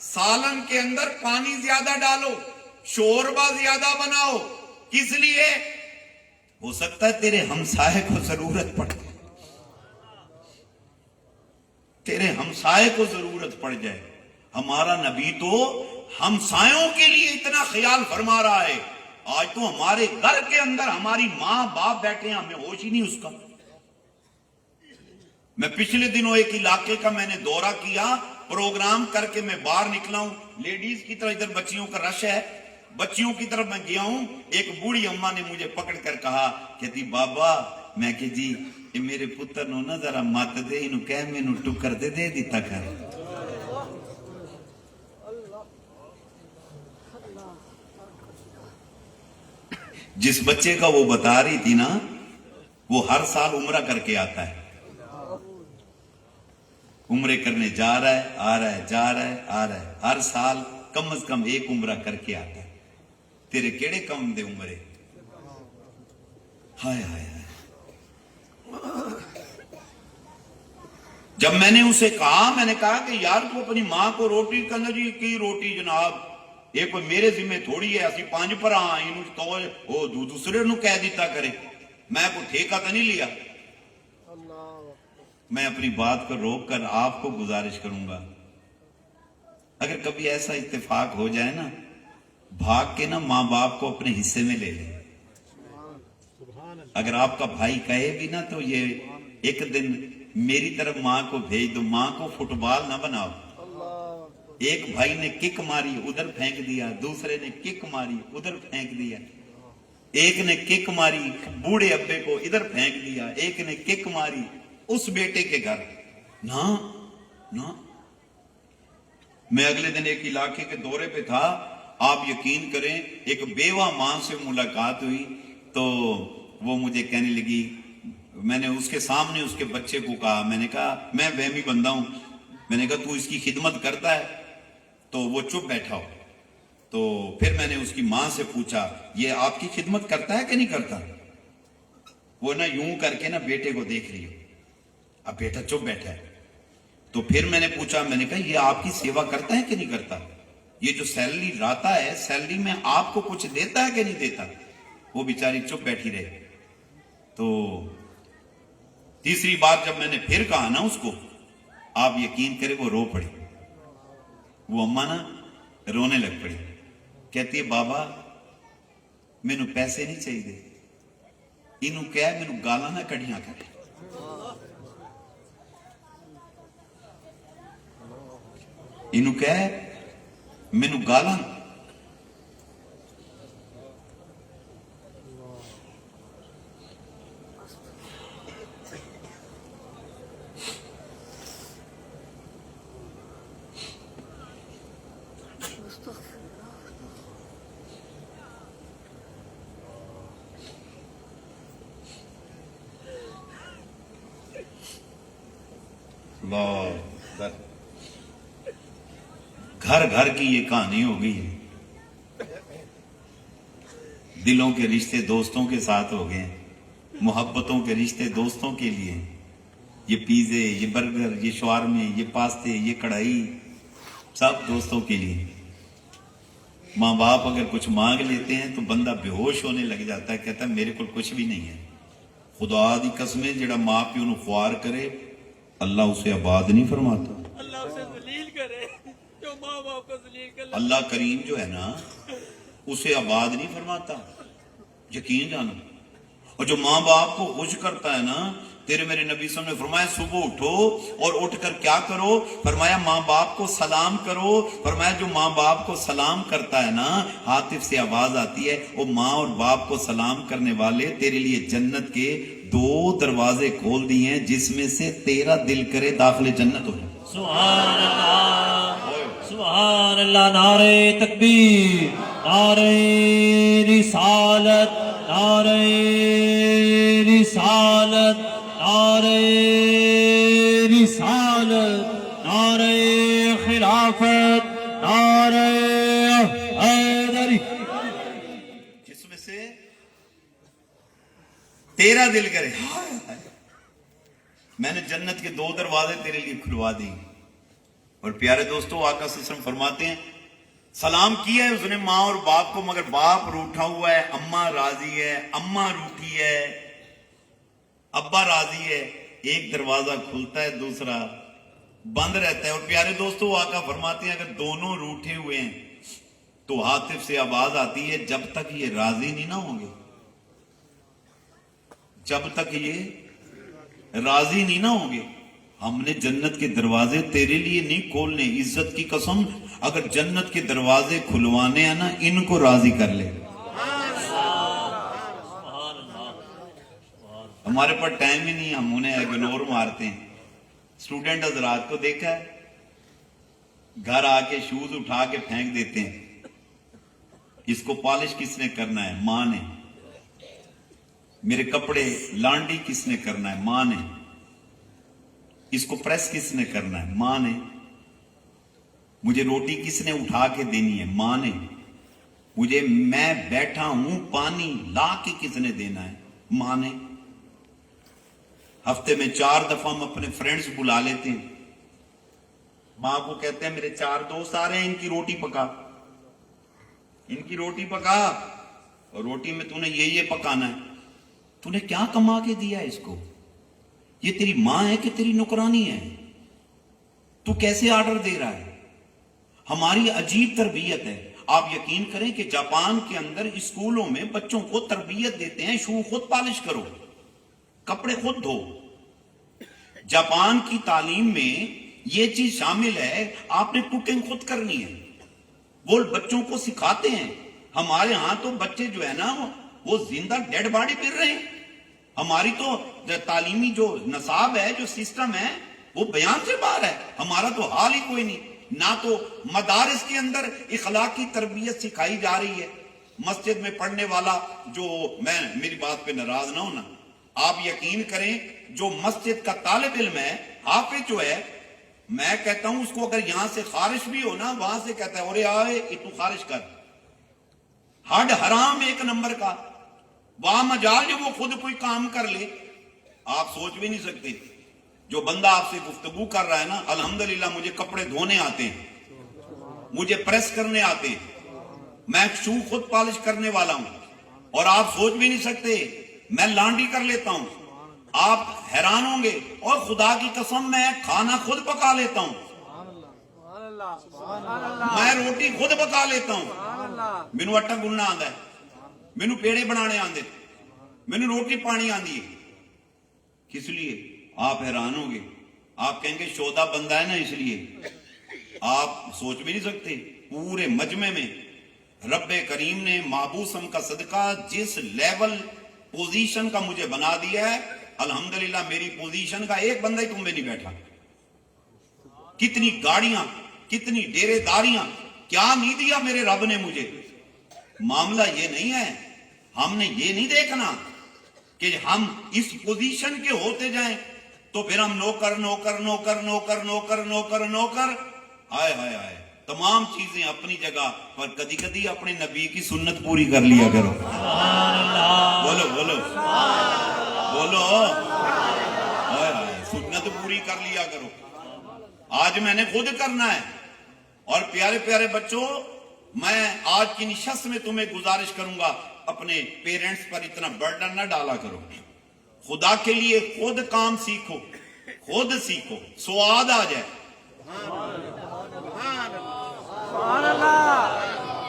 سالن کے اندر پانی زیادہ ڈالو، شوربہ زیادہ بناؤ، کس لیے؟ ہو سکتا ہے تیرے ہمسائے کو ضرورت پڑ جائے، تیرے ہمسائے کو ضرورت پڑ جائے۔ ہمارا نبی تو ہمسایوں کے لیے اتنا خیال فرما رہا ہے، آج تو ہمارے گھر کے اندر ہماری ماں باپ بیٹھے ہیں، ہمیں ہوش ہی نہیں اس کا۔ میں پچھلے دنوں ایک علاقے کا میں نے دورہ کیا، پروگرام کر کے میں باہر نکلا ہوں، لیڈیز کی طرف ادھر بچیوں کا رش ہے، بچیوں کی طرف میں گیا ہوں، ایک بوڑھی اماں نے مجھے پکڑ کر کہا، کہتی بابا، میں کہ جی یہ میرے پتر نو نا ذرا مت دے، انہوں کہہ میں نو ٹکر دے دے دیتا کر۔ جس بچے کا وہ بتا رہی تھی نا، وہ ہر سال عمرہ کر کے آتا ہے، عمرے کرنے جا رہا ہے، آ رہا ہے، جا رہا ہے، آ رہا ہے، ہر سال کم از کم ایک عمرہ کر کے آتا ہے۔ تیرے کیڑے کم دے عمرے؟ ہائے ہائے ہائے۔ جب میں نے اسے کہا، میں نے کہا کہ یار تو اپنی ماں کو روٹی کہنا جی کی روٹی جناب، یہ کوئی میرے ذمہ تھوڑی ہے، اسی 5 پر انہوں تو دوسرے نو کہہ دیتا کرے، میں کوئی ٹھیکہ تو نہیں لیا۔ میں اپنی بات کو روک کر آپ کو گزارش کروں گا، اگر کبھی ایسا اتفاق ہو جائے نا، بھاگ کے نا ماں باپ کو اپنے حصے میں لے لیں۔ اگر آپ کا بھائی کہے بھی نا تو یہ ایک دن میری طرف ماں کو بھیج دو، ماں کو فٹ بال نہ بناؤ۔ ایک بھائی نے کک ماری، ادھر پھینک دیا، دوسرے نے کک ماری، ادھر پھینک دیا، ایک نے کک ماری بوڑھے ابے کو، ادھر پھینک دیا، ایک نے کک ماری اس بیٹے کے گھر۔ نہ میں اگلے دن ایک علاقے کے دورے پہ تھا، آپ یقین کریں ایک بیوہ ماں سے ملاقات ہوئی تو وہ مجھے کہنے لگی، میں نے اس کے سامنے اس کے بچے کو کہا، میں نے کہا میں وہمی بندہ ہوں، میں نے کہا تو اس کی خدمت کرتا ہے؟ تو وہ چپ بیٹھا ہو۔ تو پھر میں نے اس کی ماں سے پوچھا یہ آپ کی خدمت کرتا ہے کہ نہیں کرتا؟ وہ نا یوں کر کے نا بیٹے کو دیکھ رہی ہو، اب بیٹا چپ بیٹھا ہے۔ تو پھر میں نے پوچھا، میں نے کہا یہ آپ کی سیوا کرتا ہے کہ نہیں کرتا؟ یہ جو سیلری لاتا ہے، سیلری میں آپ کو کچھ دیتا ہے کہ نہیں دیتا؟ وہ بیچاری چپ بیٹھی رہے۔ تو تیسری بار جب میں نے پھر کہا نا اس کو، آپ یقین کرے وہ رو پڑی، وہ اماں نا رونے لگ پڑی، کہتی ہے بابا مینوں پیسے نہیں چاہیے، انہوں کہہ مینوں گالاں نہ کڑیاں کرے۔ انہوں کہہ مینوں گالاں گھر گھر کی یہ کہانی ہو گئی ہے، دلوں کے رشتے دوستوں کے ساتھ ہو گئے، محبتوں کے رشتے دوستوں کے لیے، یہ پیزے، یہ برگر، یہ شوارمے، یہ پاستے، یہ کڑھائی، سب دوستوں کے لیے۔ ماں باپ اگر کچھ مانگ لیتے ہیں تو بندہ بے ہوش ہونے لگ جاتا ہے، کہتا ہے میرے کو کچھ بھی نہیں ہے۔ خدا دی قسمیں جڑا ماں پیو نو خوار کرے، اللہ اسے آباد نہیں فرماتا۔ اللہ اسے ذلیل کرے جو ماں باپ کو ذلیل کرے۔ اللہ کریم جو ہے نا اسے آباد نہیں فرماتا، یقین جانو۔ اور جو ماں باپ کو خوش کرتا ہے نا، تیرے میرے نبی صلی اللہ علیہ وسلم نے فرمایا صبح اٹھو اور اٹھ کر کیا کرو؟ فرمایا ماں باپ کو سلام کرو۔ فرمایا جو ماں باپ کو سلام کرتا ہے نا، ہاتف سے آواز آتی ہے، وہ ماں اور باپ کو سلام کرنے والے تیرے لیے جنت کے 2 دروازے کھول دیے ہیں، جس میں سے تیرا دل کرے داخل جنت ہو جائے۔ سبحان اللہ، سبحان اللہ، نعرہ تکبیر، نعرہ رسالت، نعرہ رسالت، نعرہ رسالت، نعرہ خلافت، نعرہ حیدری۔ جس میں سے تیرا دل کرے، میں نے جنت کے 2 دروازے تیرے لیے کھلوا دی۔ اور پیارے دوستو آقا صلی اللہ علیہ وسلم فرماتے ہیں سلام کیا ہے اس نے ماں اور باپ کو، مگر باپ روٹھا ہوا ہے، اماں راضی ہے، اماں روٹھی ہے، ابا راضی ہے، ایک دروازہ کھلتا ہے دوسرا بند رہتا ہے۔ اور پیارے دوستو آقا فرماتے ہیں اگر دونوں روٹھے ہوئے ہیں تو ہاتف سے آواز آتی ہے جب تک یہ راضی نہیں نہ ہوں گے، جب تک یہ راضی نہیں نہ ہوں گے ہم نے جنت کے دروازے تیرے لیے نہیں کھولنے، عزت کی قسم اگر جنت کے دروازے کھلوانے ہیں نا ان کو راضی کر لے۔ ہمارے پر ٹائم ہی نہیں، ہم انہیں اگنور مارتے ہیں۔ اسٹوڈنٹ حضرات کو دیکھا ہے گھر آ کے شوز اٹھا کے پھینک دیتے ہیں، اس کو پالش کس نے کرنا ہے؟ ماں نے۔ میرے کپڑے لانڈی کس نے کرنا ہے؟ ماں نے۔ اس کو پریس کس نے کرنا ہے؟ ماں نے۔ مجھے روٹی کس نے اٹھا کے دینی ہے؟ ماں نے۔ مجھے میں بیٹھا ہوں پانی لا کے کس نے دینا ہے؟ ماں نے۔ ہفتے میں 4 دفعہ ہم اپنے فرینڈز بلا لیتے ہیں، ماں کو کہتے ہیں میرے 4 دوست آ رہے ہیں، ان کی روٹی پکا، ان کی روٹی پکا، اور روٹی میں تو نے یہ پکانا ہے۔ تو نے کیا کما کے دیا ہے اس کو؟ یہ تیری ماں ہے کہ تیری نوکرانی ہے؟ تو کیسے آرڈر دے رہا ہے؟ ہماری عجیب تربیت ہے۔ آپ یقین کریں کہ جاپان کے اندر اسکولوں میں بچوں کو تربیت دیتے ہیں شو خود پالش کرو، کپڑے خود دھو۔ جاپان کی تعلیم میں یہ چیز شامل ہے، آپ نے کوکنگ خود کرنی ہے، وہ بچوں کو سکھاتے ہیں۔ ہمارے ہاں تو بچے جو ہے نا وہ زندہ ڈیڈ باڈی پھر رہے ہیں۔ ہماری تو تعلیمی جو نصاب ہے، جو سسٹم ہے، وہ بیان سے باہر ہے۔ ہمارا تو حال ہی کوئی نہیں، نہ تو مدارس کے اندر اخلاقی تربیت سکھائی جا رہی ہے۔ مسجد میں پڑھنے والا جو، میں میری بات پہ ناراض نہ ہونا، آپ یقین کریں جو مسجد کا طالب علم ہے، حافظ جو ہے، میں کہتا ہوں اس کو اگر یہاں سے خارش بھی ہو نا، وہاں سے کہتا ہے اورے آئے تو خارش کر، ہڈ حرام ایک نمبر کا، وہاں مجال جو وہ خود کوئی کام کر لے، آپ سوچ بھی نہیں سکتے۔ جو بندہ آپ سے گفتگو کر رہا ہے نا، الحمدللہ مجھے کپڑے دھونے آتے ہیں، مجھے پریس کرنے آتے ہیں، میں شو خود پالش کرنے والا ہوں، اور آپ سوچ بھی نہیں سکتے میں لانڈی کر لیتا ہوں، آپ حیران ہوں گے، اور خدا کی قسم میں کھانا خود پکا لیتا ہوں، میں روٹی خود پکا لیتا ہوں، مینو آٹا گننا آندا ہے، مینو پیڑے بنانے آندے، مینو روٹی پانی آندی ہے۔ کس لیے؟ آپ حیران ہوں گے، آپ کہیں گے شودا بندہ ہے نا اس لیے۔ آپ سوچ بھی نہیں سکتے پورے مجمع میں رب کریم نے محبوسم کا صدقہ جس لیول پوزیشن کا مجھے بنا دیا ہے، الحمدللہ میری پوزیشن کا ایک بندہ ہی تم میں نہیں بیٹھا۔ کتنی گاڑیاں، کتنی ڈیرے داریاں، کیا نہیں دیا میرے رب نے مجھے۔ معاملہ یہ نہیں ہے، ہم نے یہ نہیں دیکھنا کہ ہم اس پوزیشن کے ہوتے جائیں تو پھر ہم نوکر نوکر نوکر نوکر نوکر نوکر نوکر، آئے ہائے آئے، تمام چیزیں اپنی جگہ پر، کدی کدی اپنے نبی کی سنت پوری کر لیا کرو۔ بولو بولو بولو، آئے ہائے، سنت پوری کر لیا کرو۔ آج میں نے خود کرنا ہے۔ اور پیارے پیارے بچوں، میں آج کی نشست میں تمہیں گزارش کروں گا اپنے پیرنٹس پر اتنا برڈن نہ ڈالا کرو، خدا کے لیے خود کام سیکھو، خود سیکھو، سواد آ جائے۔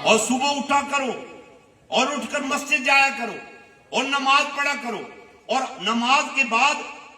اور صبح اٹھا کرو، اور اٹھ کر مسجد جایا کرو، اور نماز پڑھا کرو، اور نماز کے بعد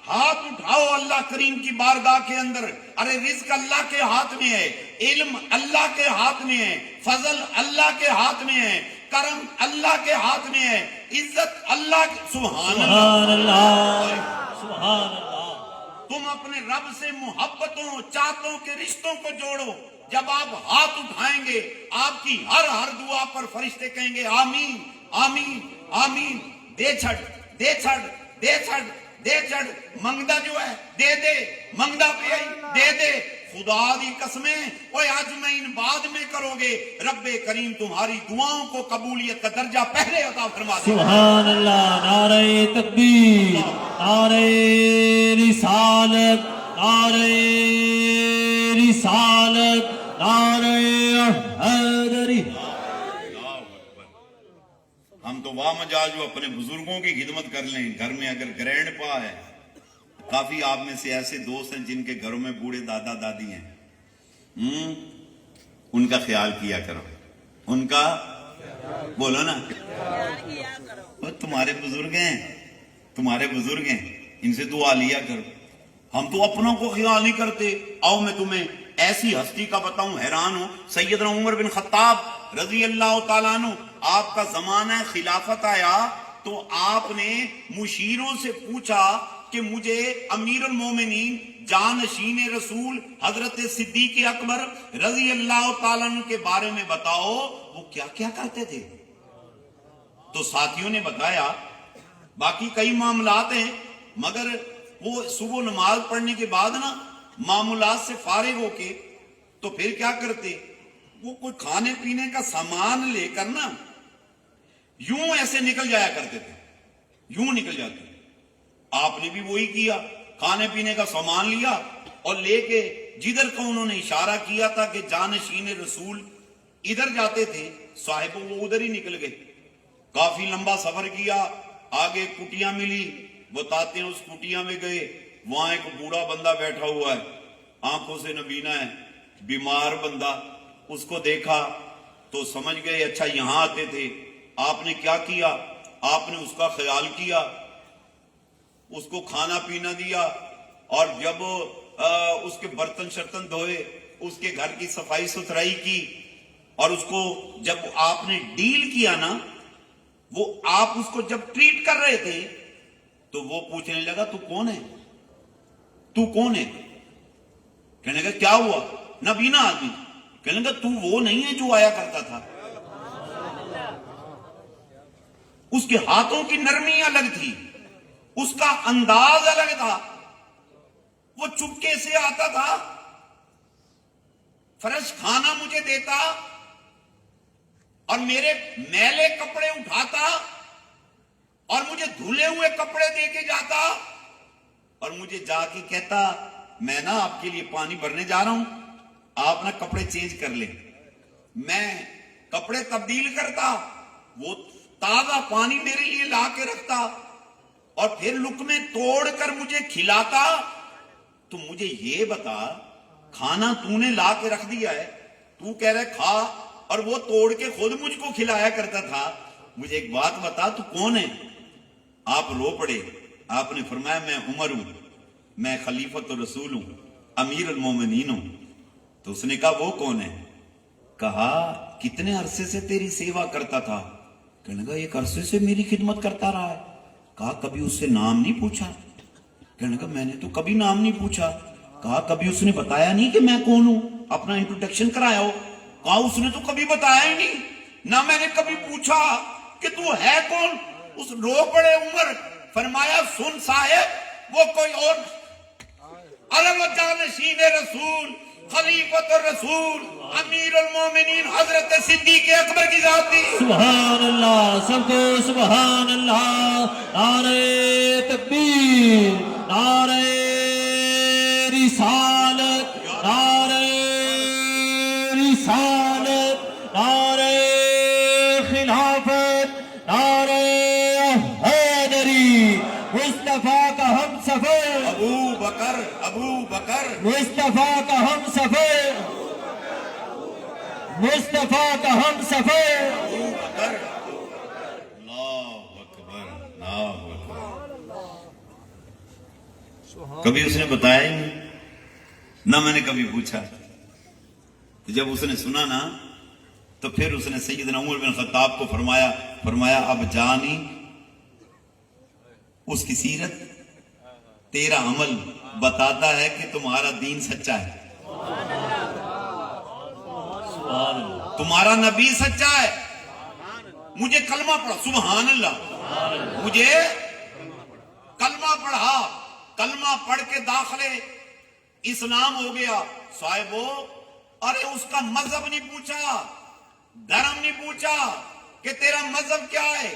ہاتھ اٹھاؤ اللہ کریم کی بارگاہ کے اندر۔ ارے رزق اللہ کے ہاتھ میں ہے، علم اللہ کے ہاتھ میں ہے، فضل اللہ کے ہاتھ میں ہے، کرم اللہ کے ہاتھ میں ہے، عزت اللہ کے، سبحان اللہ، سبحان اللہ۔ تم اپنے رب سے محبتوں، چاہتوں کے رشتوں کو جوڑو۔ جب آپ ہاتھ اٹھائیں گے آپ کی ہر دعا پر فرشتے کہیں گے آمین آمین آمین۔ دے چھڑ دے چھڑ دے چھڑ دے چھڑ، منگدا جو ہے دے دے، منگدا پہ دے دے۔ خدا دی قسمیں، اوے آج میں ان بعد میں کرو گے، رب کریم تمہاری دعاؤں کو قبولیت کا درجہ پہلے عطا فرما دے۔ سبحان اللہ، نعرہ تکبیر، نعرہ رسالت، نعرہ رسالت۔ رسالت نعرہ حیدری. ہم تو واہ مجال جو اپنے بزرگوں کی خدمت کر لیں. گھر میں اگر گرینڈ پا ہے، کافی آپ میں سے ایسے دوست ہیں جن کے گھروں میں بوڑھے دادا دادی ہیں، ان کا خیال کیا کرو. ان کا بولو نا، وہ تمہارے بزرگ ہیں، تمہارے بزرگ ہیں، ان سے دعا لیا کرو. ہم تو اپنوں کو خیال نہیں کرتے. آؤ میں تمہیں ایسی ہستی کا بتاؤں، حیران ہو. سیدنا عمر بن خطاب رضی اللہ تعالیٰ عنہ، آپ کا زمانہ خلافت آیا تو آپ نے مشیروں سے پوچھا کہ مجھے امیر المومنین جانشین رسول حضرت صدیق اکبر رضی اللہ تعالیٰ عنہ کے بارے میں بتاؤ، وہ کیا کیا کرتے تھے. تو ساتھیوں نے بتایا باقی کئی معاملات ہیں، مگر وہ صبح نماز پڑھنے کے بعد نا معاملات سے فارغ ہو کے تو پھر کیا کرتے، وہ کوئی کھانے پینے کا سامان لے کر نا یوں ایسے نکل جایا کرتے تھے، یوں نکل جاتے. آپ نے بھی وہی کیا، کھانے پینے کا سامان لیا اور لے کے جدھر کو انہوں نے اشارہ کیا تھا کہ جانشین رسول ادھر جاتے تھے، صاحب وہ ادھر ہی نکل گئے. کافی لمبا سفر کیا، آگے کٹیاں ملی، بتاتے ہیں اس کٹیاں میں گئے، وہاں ایک بوڑھا بندہ بیٹھا ہوا ہے، آنکھوں سے نبینا ہے، بیمار بندہ. اس کو دیکھا تو سمجھ گئے اچھا یہاں آتے تھے. آپ نے کیا کیا، آپ نے اس کا خیال کیا، اس کو کھانا پینا دیا، اور جب اس کے برتن شرتن دھوئے، اس کے گھر کی صفائی ستھرائی کی، اور اس کو جب آپ نے ڈیل کیا نا، وہ آپ اس کو جب ٹریٹ کر رہے تھے تو وہ پوچھنے لگا تو کون ہے، تو کون ہے. کہنے لگا کیا ہوا، نبینا آدمی. کہنے لگا تو وہ نہیں ہے جو آیا کرتا تھا. اس کے ہاتھوں کی نرمی الگ تھی، اس کا انداز الگ تھا. وہ چپکے سے آتا تھا، فرش کھانا مجھے دیتا اور میرے میلے کپڑے اٹھاتا اور مجھے دھلے ہوئے کپڑے دے کے جاتا اور مجھے جا کے کہتا میں نا آپ کے لیے پانی بھرنے جا رہا ہوں، آپ نا کپڑے چینج کر لیں. میں کپڑے تبدیل کرتا، وہ تازہ پانی میرے لیے لا کے رکھتا اور پھر لقمے توڑ کر مجھے کھلاتا. تو مجھے یہ بتا، کھانا تو نے لا کے رکھ دیا ہے، تو کہہ رہے کھا، اور وہ توڑ کے خود مجھ کو کھلایا کرتا تھا. مجھے ایک بات بتا تو کون ہے. آپ رو پڑے. آپ نے فرمایا میں عمر ہوں، میں خلیفۃ رسول ہوں، امیر المومنین ہوں. تو اس نے کہا وہ کون ہے. کہا کتنے عرصے سے تیری سیوا کرتا تھا. کہنے لگا ایک عرصے سے میری خدمت کرتا رہا ہے. کہا کبھی اس سے نام نہیں پوچھا. کہنے لگا میں نے تو کبھی نام نہیں پوچھا. کہا کبھی اس نے بتایا نہیں کہ میں کون ہوں، اپنا انٹروڈکشن کرایا ہو. کہا اس نے تو کبھی بتایا ہی نہیں، نہ میں نے کبھی پوچھا کہ تو ہے کون. اس رو پڑے عمر. فرمایا سن صاحب، وہ کوئی اور علم جانشین رسول خلیفۃ الرسول امیر المومنین حضرت صدیق اکبر کی ذات تھی. سبحان اللہ، سب کو سبحان اللہ. نعرہ تکبیر، نعرہ رسالت، نعرہ رسالت، نعرہ خلافت، نعرہ حیدری. مصطفیٰ کا ہم سفر، ابو بکر، ابو بکر، مصطفیٰ کا ہم سفر، مصطفیٰ کا ہم سفر. ابو بکر. اللہ اکبر، اللہ اکبر. کبھی اس نے بتایا ہی نہیں، نہ میں نے کبھی پوچھا. تو جب اس نے سنا نا تو پھر اس نے سیدنا عمر بن خطاب کو فرمایا اب جانی اس کی سیرت، تیرا عمل بتاتا ہے کہ تمہارا دین سچا ہے، تمہارا نبی سچا ہے. مجھے کلمہ پڑھا، سبحان اللہ، مجھے کلمہ پڑھا، کلمہ پڑھ کے داخلے اسلام ہو گیا. صاحبو ارے اس کا مذہب نہیں پوچھا، دھرم نہیں پوچھا کہ تیرا مذہب کیا ہے،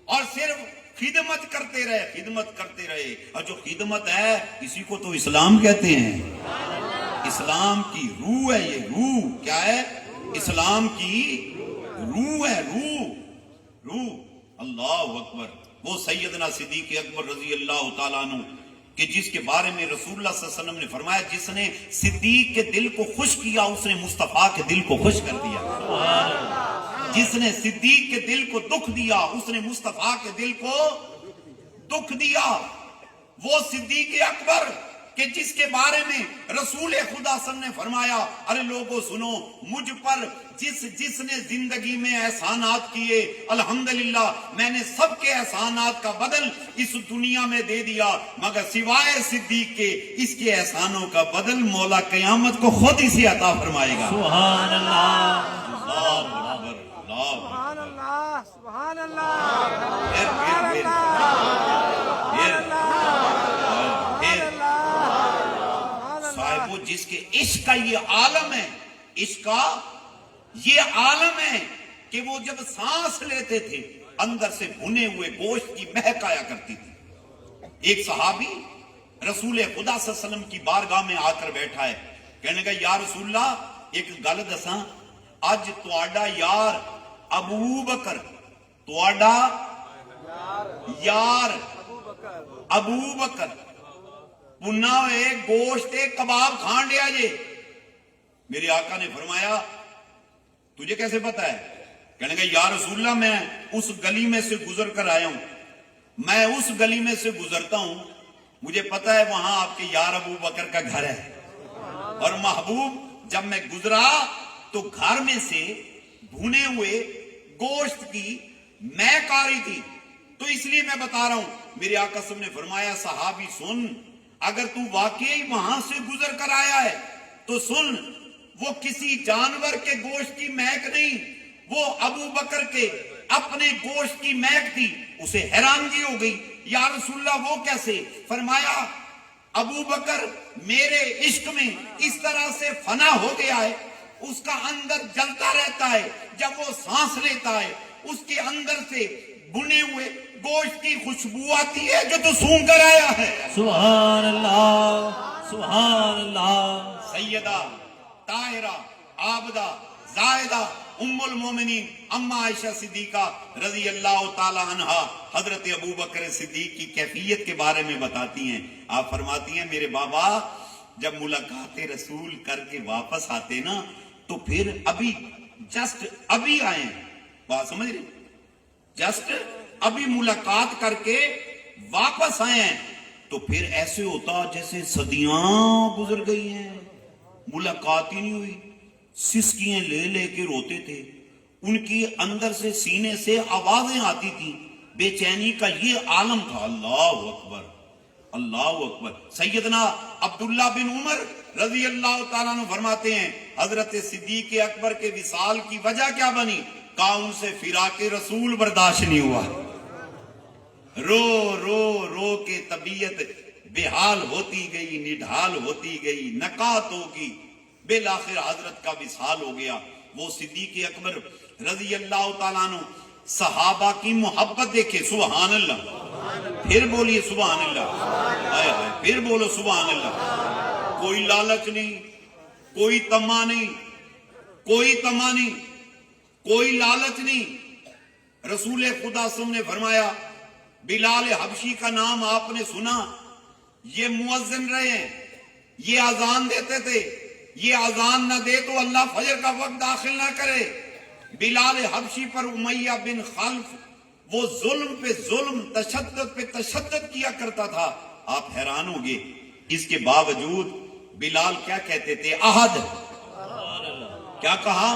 اور صرف خدمت کرتے رہے، خدمت کرتے رہے. اور جو خدمت ہے اسی کو تو اسلام کہتے ہیں. اسلام کی روح ہے یہ، روح کیا ہے؟ اسلام کی روح ہے، روح اللہ اکبر۔ وہ سیدنا صدیق اکبر رضی اللہ تعالیٰ عنہ کہ جس کے بارے میں رسول اللہ صلی اللہ علیہ وسلم نے فرمایا جس نے صدیق کے دل کو خوش کیا اس نے مصطفیٰ کے دل کو خوش کر دیا، جس نے صدیق کے دل کو دکھ دیا اس نے مصطفیٰ کے دل کو دکھ دیا۔ وہ صدیق اکبر کہ جس کے بارے میں رسول خدا صلی اللہ علیہ وسلم نے فرمایا ارے لوگوں سنو، مجھ پر جس نے زندگی میں احسانات کیے الحمدللہ میں نے سب کے احسانات کا بدل اس دنیا میں دے دیا، مگر سوائے صدیق کے اس کے احسانوں کا بدل مولا قیامت کو خود اسے عطا فرمائے گا۔ سبحان اللہ، سبحان اللہ، سبحان اللہ، صاحبو جس کے عشق کا یہ عالم ہے، عشق کا یہ عالم ہے کہ وہ جب سانس لیتے تھے اندر سے بھنے ہوئے گوشت کی مہک آیا کرتی تھی۔ ایک صحابی رسول خدا صلی اللہ علیہ وسلم کی بارگاہ میں آ کر بیٹھا ہے، کہنے کا یا رسول اللہ ایک گل دساں، اج تواڈا یار ابو بکر، تواڈا یار ابو بکر پنا ہوئے گوشت کباب کھان لیا جے۔ میرے آقا نے فرمایا تجھے کیسے پتا ہے؟ کہنے کہ یا رسول اللہ میں اس گلی میں سے گزر کر آیا ہوں، میں اس گلی میں سے گزرتا ہوں، مجھے پتا ہے وہاں آپ کے یار ابو بکر کا گھر ہے، اور محبوب جب میں گزرا تو گھر میں سے بھنے ہوئے گوشت کی مہک آ رہی تھی، تو اس لیے میں بتا رہا ہوں۔ میرے آقا صاحب نے فرمایا صحابی سن، اگر تو واقعی وہاں سے گزر کر آیا ہے تو سن، وہ کسی جانور کے گوشت کی مہک نہیں، وہ ابو بکر کے اپنے گوشت کی مہک تھی۔ اسے حیرانگی ہو گئی، یا رسول اللہ وہ کیسے؟ فرمایا ابو بکر میرے عشق میں اس طرح سے فنا ہو گیا ہے، اس کا اندر جلتا رہتا ہے، جب وہ سانس لیتا ہے اس کے اندر سے بنے ہوئے گوشت کی خوشبو آتی ہے جو تو سونگ کر آیا ہے۔ سبحان اللہ، سبحان اللہ۔ سیدہ طاہرہ عابدہ زاہدہ ام المومنین اما عائشہ صدیقہ رضی اللہ تعالی عنہا حضرت ابو بکر صدیق کی کیفیت کے بارے میں بتاتی ہیں۔ آپ فرماتی ہیں میرے بابا جب ملاقات رسول کر کے واپس آتے نا تو پھر ابھی جسٹ ابھی آئے ہیں، بات سمجھ رہے؟ جسٹ ابھی ملاقات کر کے واپس آئے ہیں تو پھر ایسے ہوتا جیسے صدیاں گزر گئی ہیں، ملاقات ہی نہیں ہوئی، سسکیاں لے لے کے روتے تھے، ان کی اندر سے سینے سے آوازیں آتی تھی، بے چینی کا یہ عالم تھا۔ اللہ اکبر، اللہ اکبر۔ سیدنا عبداللہ بن عمر رضی اللہ تعالیٰ عنہ فرماتے ہیں حضرت صدیق اکبر کے وصال کی وجہ کیا بنی؟ کہا ان سے فراق رسول برداشت نہیں ہوا، رو رو رو کے طبیعت بے حال ہوتی گئی، نڈھال ہوتی گئی، نکات ہوگی، بالآخر حضرت کا وصال ہو گیا۔ وہ صدیق اکبر رضی اللہ تعالیٰ عنہ صحابہ کی محبت دیکھے، سبحان اللہ، پھر بولیے سبحان اللہ، پھر بولو سبحان اللہ۔ کوئی لالچ نہیں، کوئی تما نہیں، کوئی تما نہیں، کوئی لالچ نہیں۔ رسول خدا صلی اللہ علیہ وسلم نے فرمایا بلال حبشی کا نام آپ نے سنا، یہ مؤذن رہے ہیں، یہ اذان دیتے تھے، یہ اذان نہ دے تو اللہ فجر کا وقت داخل نہ کرے۔ بلال حبشی پر امیہ بن خلف وہ ظلم پہ ظلم، تشدد پہ تشدد کیا کرتا تھا۔ آپ حیران ہوں گے، اس کے باوجود بلال کیا کہتے تھے؟ احد۔ کیا کہا؟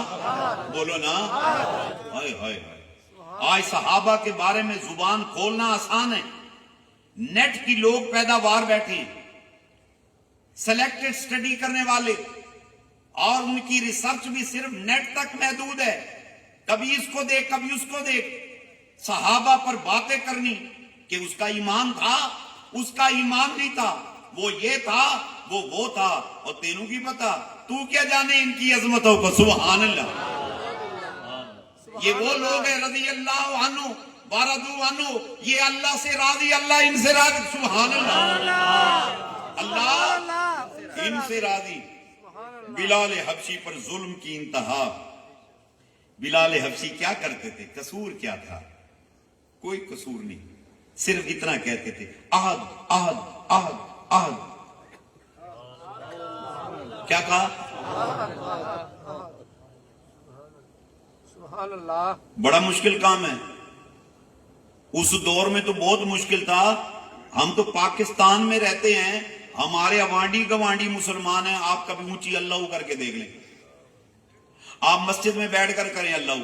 بولو نا، ہائے ہائے۔ آج صحابہ کے بارے میں زبان کھولنا آسان ہے، نیٹ کی لوگ پیداوار بیٹھے ہیں، سلیکٹڈ سٹڈی کرنے والے، اور ان کی ریسرچ بھی صرف نیٹ تک محدود ہے، کبھی اس کو دیکھ کبھی اس کو دیکھ۔ صحابہ پر باتیں کرنی کہ اس کا ایمان تھا، اس کا ایمان نہیں تھا، وہ یہ تھا، وہ تھا، اور تینوں کی پتا، تو کیا جانے ان کی عظمتوں کو، سبحان اللہ۔ یہ وہ لوگ ہیں رضی اللہ عنہ ورضوا عنہ، یہ اللہ سے راضی، اللہ ان سے راضی، سبحان اللہ، اللہ ان سے راضی۔ بلال حبشی پر ظلم کی انتہا. بلال حبشی کیا کرتے تھے؟ قصور کیا تھا؟ کوئی قصور نہیں، صرف اتنا کہتے تھے احد احد احد احد. کیا کہا؟ سبحان اللہ. بڑا مشکل کام ہے. اس دور میں تو بہت مشکل تھا. ہم تو پاکستان میں رہتے ہیں، ہمارے اوانڈی گوانڈی مسلمان ہیں. آپ کبھی اونچی اللہ کر کے دیکھ لیں. آپ مسجد میں بیٹھ کر کریں اللہ.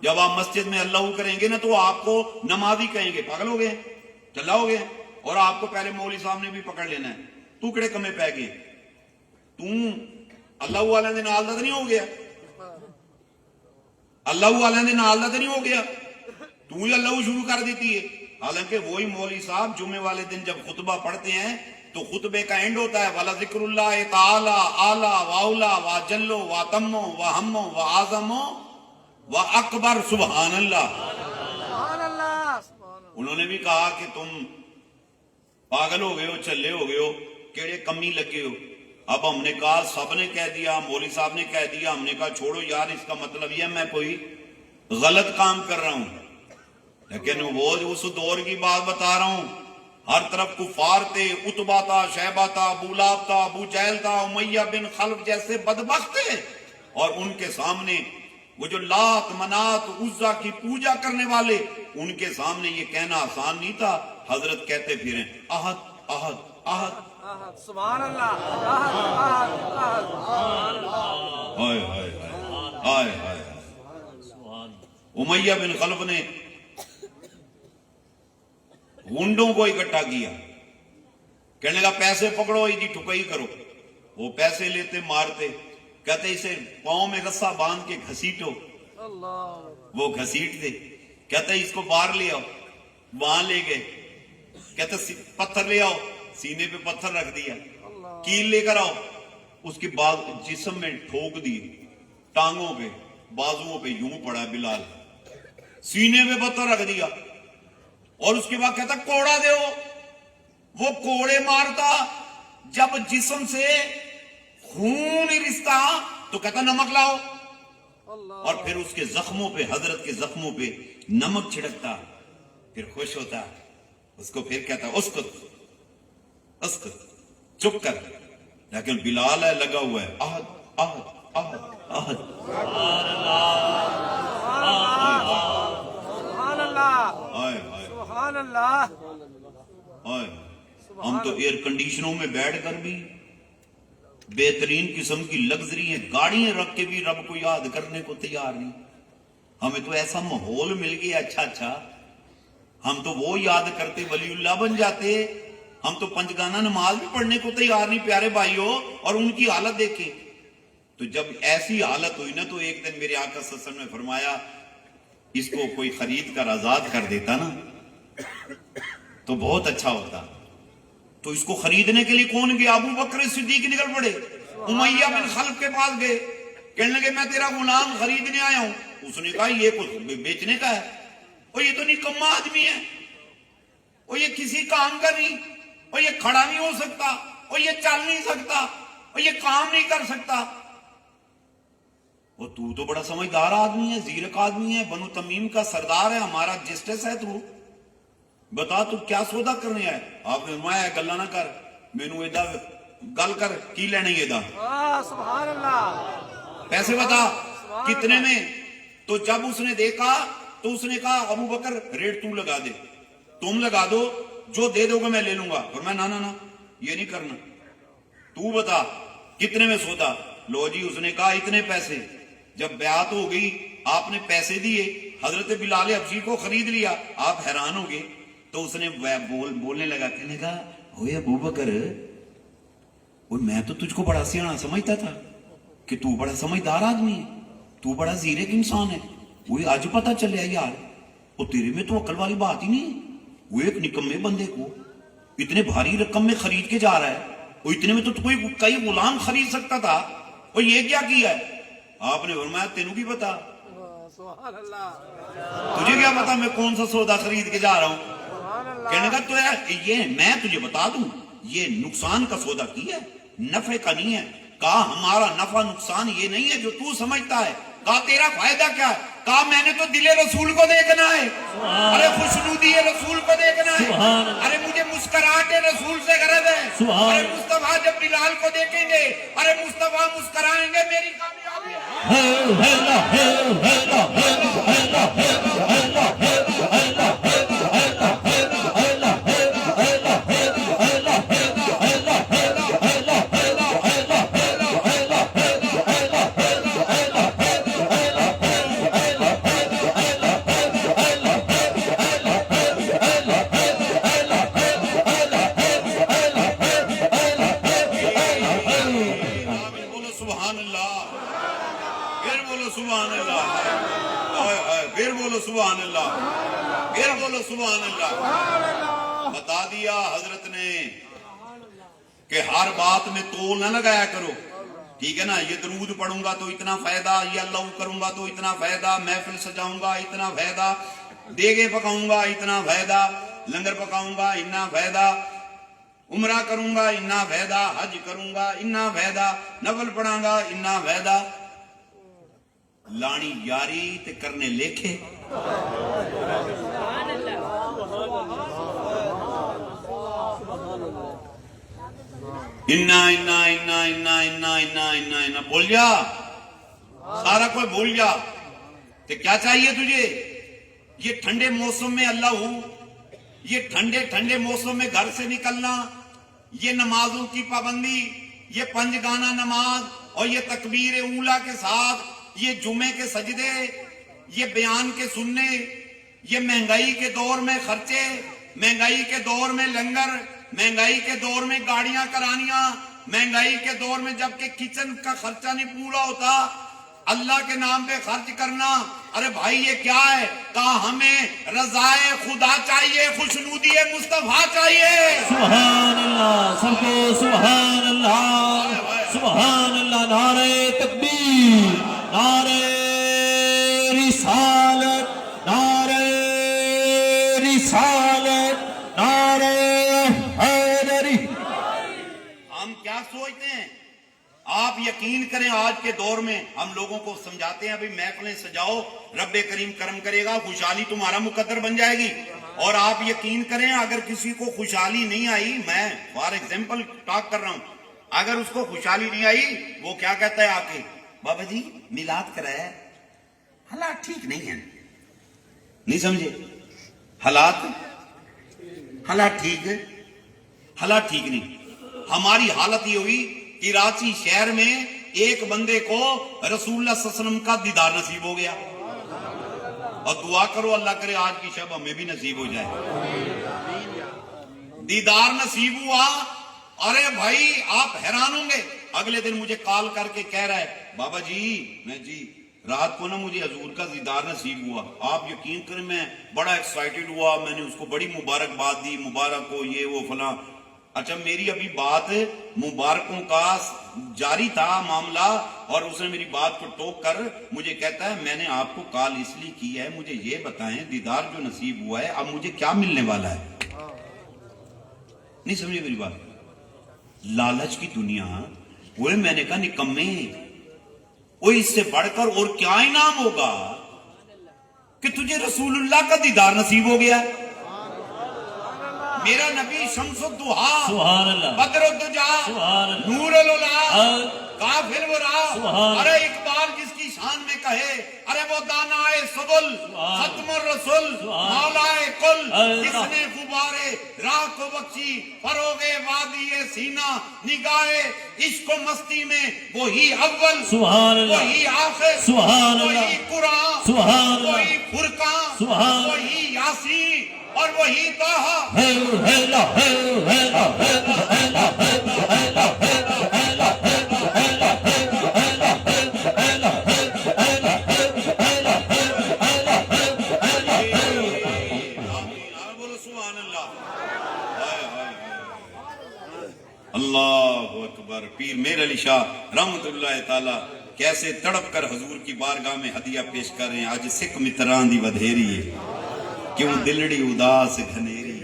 جب آپ مسجد میں اللہ کریں گے نا تو آپ کو نمازی کہیں گے پاگل ہو گئے، چلا ہو گئے. اور آپ کو پہلے مولوی صاحب نے بھی پکڑ لینا ہے، تو کڑے کمے پہ گئے، اللہ والے دے نال دا نہیں ہو گیا، اللہ والے دے نال دا نہیں ہو گیا، تو ہی اللہ شروع کر دیتی ہے. حالانکہ وہی مولوی صاحب جمعے والے دن جب خطبہ پڑھتے ہیں تو خطبے کا اینڈ ہوتا ہے وَلَا ذِكْرُ اللَّهِ تَعَالَى أَعْلَى وَأَوْلَى وَأَجَلُّ وَأَتَمُّ وَأَهَمُّ وَأَعْظَمُ وَأَكْبَرُ. سبحان اللہ. سبحان اللہ. انہوں نے بھی کہا کہ تم پاگل ہو گئے ہو، چلے ہو گئے ہو، کیڑے کمی لگے ہو. اب ہم نے کہا، سب نے کہہ دیا، مولوی صاحب نے کہہ دیا، ہم نے کہا چھوڑو یار، اس کا مطلب یہ میں کوئی غلط کام کر رہا ہوں. لیکن وہ اس دور کی بات بتا رہا ہوں، ہر طرف کفار تھے، عتبہ تھا، شیبہ تھا، ابو لہب تھا، ابو جہل تھا، امیہ بن خلف جیسے بدبخت تھے. اور ان کے سامنے وہ جو لات منات عزا کی پوجا کرنے والے، ان کے سامنے یہ کہنا آسان نہیں تھا. حضرت کہتے پھریں احد احد احد. سبحان اللہ. ہائے ہائے ہائے ہائے. امیہ بن خلف نے گنڈوں کو اکٹھا کیا، کہنے لگا پیسے پکڑو، یہ ٹھکائی کرو. وہ پیسے لیتے، مارتے، کہتے اسے پاؤں میں رسا باندھ کے گھسیٹو. وہ گھسیٹتے. کہتے اس کو باہر لے آؤ، وہاں لے گئے. کہتے پتھر لے آؤ، سینے پہ پتھر رکھ دیا. کیل لے کر آؤ، اس کے بعد جسم میں ٹھوک دی، ٹانگوں پہ بازوؤں پہ یوں پڑا بلال، سینے پہ پتھر رکھ دیا. اور اس کے بعد کہتا کوڑا دے. وہ کوڑے مارتا، جب جسم سے خون رستا تو کہتا نمک لاؤ. اور پھر اس کے زخموں پہ، حضرت کے زخموں پہ نمک چھڑکتا، پھر خوش ہوتا. اس کو پھر کہتا اسکت اسکت، چپ کر. لیکن بلال ہے لگا ہوا ہے احد احد احد احد. سبحان اللہ. سبحان اللہ. ہم تو ایئر کنڈیشنوں میں بیٹھ کر بھی، بہترین قسم کی لگژری گاڑیاں رکھ کے بھی رب کو یاد کرنے کو تیار نہیں. ہمیں تو ایسا ماحول مل گیا اچھا اچھا، ہم تو وہ یاد کرتے ولی اللہ بن جاتے. ہم تو پنجگانہ نماز بھی پڑھنے کو تیار نہیں پیارے بھائیوں. اور ان کی حالت دیکھیں. تو جب ایسی حالت ہوئی نا تو ایک دن میرے آقا صلی اللہ علیہ وسلم نے فرمایا اس کو کوئی خرید کر آزاد کر دیتا نا تو بہت اچھا ہوتا. تو اس کو خریدنے کے لیے کون گیا؟ ابو بکر صدیق نکل پڑے. امیہ بن خلف کے پاس گئے، کہنے لگے میں تیرا غلام خریدنے آیا ہوں. اس نے کہا یہ کچھ بیچنے کا ہے، اور یہ تو نکما آدمی ہے، اور یہ کسی کام کا نہیں، اور یہ کھڑا نہیں ہو سکتا، اور یہ چل نہیں سکتا، اور یہ کام نہیں کر سکتا. اور تو بڑا سمجھدار آدمی ہے، زیرک آدمی ہے، بنو تمیم کا سردار ہے، ہمارا جسٹس ہے، تو بتا تو کیا سودا کرنے آئے؟ آپ نے فرمایا گلا نہ کر، مینوں ایدا گل کر، کی لینے ایدا؟ سبحان اللہ. پیسے بتا کتنے میں؟ تو جب اس نے دیکھا تو اس نے کہا ابو بکر ریٹ تو لگا دے، تم لگا دو، جو دے دو گا میں لے لوں گا. اور میں نا یہ نہیں کرنا، تو بتا کتنے میں سودا. لو جی، اس نے کہا اتنے پیسے. جب بیعت ہو گئی، آپ نے پیسے دیے، حضرت بلال حبشی کو خرید لیا. آپ حیران ہو گئے. تو اس نے بولنے لگا، کہنے لگا ہوئے ابو بکر، میں تو تجھ کو بڑا سیانا سمجھتا تھا کہ تو بڑا سمجھدار آدمی ہے، تو بڑا زیرک انسان ہے. وہ آج پتا چلیا یار، وہ تیرے میں تو عقل والی بات ہی نہیں. وہ ایک نکمے بندے کو اتنے بھاری رقم میں خرید کے جا رہا ہے، وہ اتنے میں تو کوئی کئی غلام خرید سکتا تھا، وہ یہ کیا کیا ہے؟ آپ نے فرمایا تینوں کی پتا؟ سبحان اللہ. تجھے کیا پتا میں کون سا سودا خرید کے جا رہا ہوں؟ کہنے کا تو یہ میں تجھے بتا دوں، یہ نقصان کا سودا کی ہے، نفع کا نہیں ہے. کہا ہمارا نفع نقصان یہ نہیں ہے جو تو سمجھتا ہے. کہا تیرا فائدہ کیا ہے؟ کہا میں نے تو دل رسول کو دیکھنا ہے. ارے خوشنودی رسول کو دیکھنا ہے. ارے مجھے مسکراہٹ رسول سے غرض ہے. ارے مصطفیٰ جب بلال کو دیکھیں گے، ارے مصطفیٰ مسکرائیں گے، میری کامیابی سبحان اللہ، پھر بولو سبحان اللہ. بتا دیا حضرت نے کہ ہر بات میں تول نہ لگایا کرو، ٹھیک ہے نا. یہ درود پڑھوں گا تو اتنا فائدہ، یہ اللہ کروں گا تو اتنا فائدہ، محفل سجاؤں گا اتنا فائدہ، دیگے پکاؤں گا اتنا فائدہ، لنگر پکاؤں گا اتنا فائدہ، عمرہ کروں گا اتنا فائدہ، حج کروں گا اتنا فائدہ، نفل پڑھاں گا اتنا فائدہ. لانی یاری تے کرنے لیکھے. بول جا، سارا کوئی بول جا. تے کیا چاہیے تجھے؟ یہ ٹھنڈے موسم میں اللہ ہو، یہ ٹھنڈے موسم میں گھر سے نکلنا، یہ نمازوں کی پابندی، یہ 5 گانا نماز اور یہ تکبیر اولا کے ساتھ، یہ جمعے کے سجدے، یہ بیان کے سننے، یہ مہنگائی کے دور میں خرچے، مہنگائی کے دور میں لنگر، مہنگائی کے دور میں گاڑیاں کرانیاں، مہنگائی کے دور میں جب کہ کچن کا خرچہ نہیں پورا ہوتا، اللہ کے نام پہ خرچ کرنا. ارے بھائی یہ کیا ہے؟ کہا ہمیں رضائے خدا چاہیے، خوشنودی مصطفیٰ چاہیے. سبحان اللہ، سب کو سبحان اللہ، سبحان اللہ. نعرہ تکبیر، نعرہ رسالت، نعرہ رسالت، نعرہ حیدری. ہم کیا سوچتے ہیں؟ آپ یقین کریں آج کے دور میں ہم لوگوں کو سمجھاتے ہیں ابھی محفلیں سجاؤ، رب کریم کرم کرے گا، خوشحالی تمہارا مقدر بن جائے گی. اور آپ یقین کریں اگر کسی کو خوشحالی نہیں آئی، میں فار ایگزامپل ٹاک کر رہا ہوں، اگر اس کو خوشحالی نہیں آئی، وہ کیا کہتا ہے آ کے؟ بابا جی میلاد کرایا، حالات ٹھیک نہیں ہیں. نہیں سمجھے؟ حالات ٹھیک ہے، حالات ٹھیک نہیں. ہماری حالت یہ ہوئی کراچی شہر میں ایک بندے کو رسول اللہ صلی اللہ علیہ وسلم کا دیدار نصیب ہو گیا. اور دعا کرو اللہ کرے آج کی شب ہمیں بھی نصیب ہو جائے. دیدار نصیب ہوا. ارے بھائی آپ حیران ہوں گے، اگلے دن مجھے کال کر کے کہہ رہا ہے بابا جی میں رات کو نا مجھے حضور کا دیدار نصیب ہوا. آپ یقین کریں میں بڑا ایکسائٹڈ ہوا، میں نے اس کو بڑی مبارکباد دی، مبارک ہو یہ وہ فلاں. اچھا میری ابھی بات مبارکوں کا جاری تھا معاملہ، اور اس نے میری بات کو ٹوک کر مجھے کہتا ہے میں نے آپ کو کال اس لیے کی ہے، مجھے یہ بتائیں دیدار جو نصیب ہوا ہے اب مجھے کیا ملنے والا ہے. نہیں سمجھے میری بات؟ لالچ کی دنیا. وہ میں نے کہا نکمے، وہ اس سے بڑھ کر اور کیا انعام ہوگا کہ تجھے رسول اللہ کا دیدار نصیب ہو گیا. میرا نبی شمس الضحیٰ، سبحان اللہ، بدر الدجا، سبحان اللہ، نور الہلا، کافر الورا. ارے اقبال جس کی شان میں کہے، ارے وہ دانائے سبل، ختم الرسل، مولائے کل، جس نے غبارے راہ کو بخشی، فروغ وادی سینہ، نگاہ عشق و مستی میں وہی اول، سبحان اللہ، وہی آخر، سبحان اللہ، وہی قرآن، سبحان اللہ، وہی فرقان، سبحان، وہی یاسین اور وہی طٰہٰ. اللہ اکبر. پیر میر علی شاہ رحمت اللہ تعالی کیسے تڑپ کر حضور کی بارگاہ میں ہدیہ پیش کر رہے ہیں. آج سکھ متران دی ودھیری ہے، کیوں دلڑی اداس گھنیری،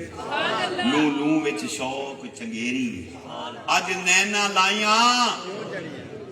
لوں لوں وچ شوق چنگیری، اج نینا لائیاں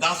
10।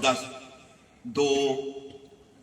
10। 2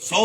100।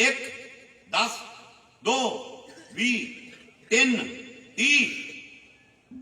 1 10 2 20 3 30,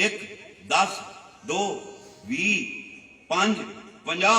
1 10 2 20 5 50,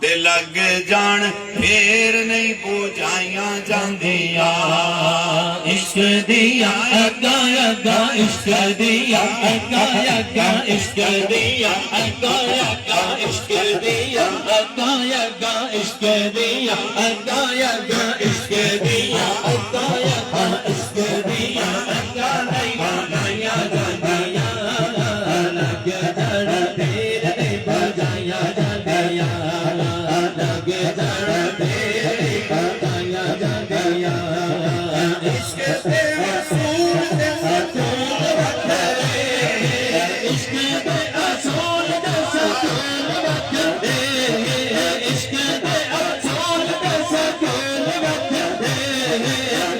تے لگ جان پھر نہیں بجھائیاں جاندیاں عشق دیا اگا اگا عشق دیا اگا اگا عشق دیا اگا اگا عشق دیا اگا اگا عشق دیا اگا اگا عشق دیا اگا اگا عشق دیا اگا نہیں بجایا جاندیاں لگ جان پھر نہیں بجایا جاندیاں لگ جان پھر نہیں بجایا جاندیاں عشق دے اصول دے سکون رکھے عشق دے اصول دے سکون رکھے عشق دے اصول دے سکون رکھے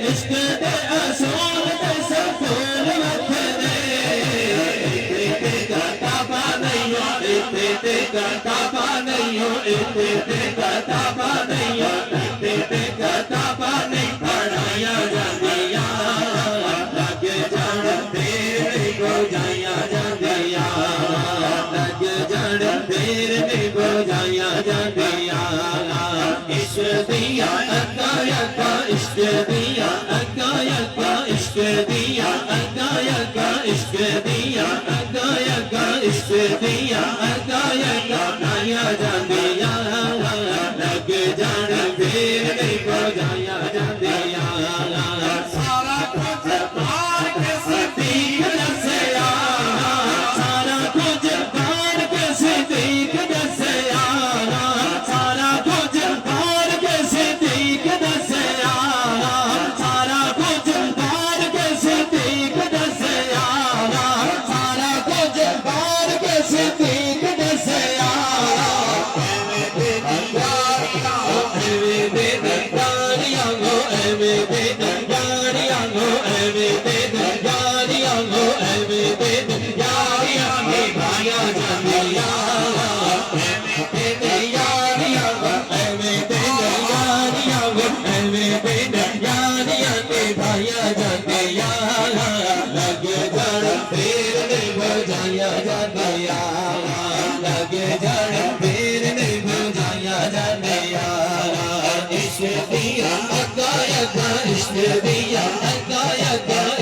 عشق دے اصول دے سکون رکھے کتابا نہیں ہو کتابا نہیں ہو کتابا نہیں ہو کتابا نہیں پڑھایا جاندیاں لگ جان پھر نہیں بجھایا جاندیاں لگ جان پھر نہیں بجھایا جاندیاں عشق دیا اگا اگا عشق دیا اگا اگا عشق دیا اگا اگا عشق دیا اگا اگا عشق دیا اگا اگا بجھایا جاندیاں لگ جان پھر نہیں بجھایا جاندیاں سارا کچھ پار کے صدیق دسیا سارا کچھ پار کے صدیق دسیا سارا کچھ پار کے صدیق دسیا سارا کچھ پار کے صدیق دسیا سارا کچھ پار کے صدیق دسیا عشق دیا اگا اگا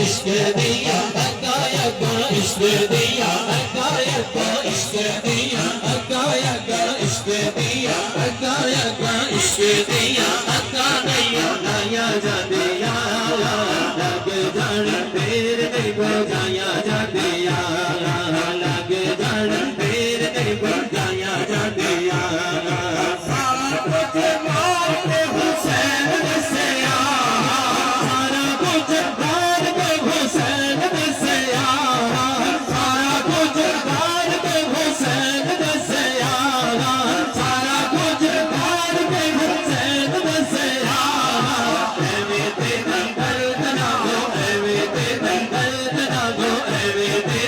عشق دیا اگا اگا عشق دیا اگا اگا عشق دیا اگا اگا عشق دیا اگا اگا عشق دیا اگا نہیں بجھایا جاندیاں لگ جان پھر نہیں بجھایا جاندیاں لگ جان پھر نہیں بجھایا جاندیاں سارا کچھ مار کے حسین دسیا سارا کچھ مار کے حسین دسیا سارا کچھ مار کے حسین دسیا سارا کچھ مار کے حسین دسیا ایویں تے درد نہ ہو ایویں تے درد نہ ہو ایویں تے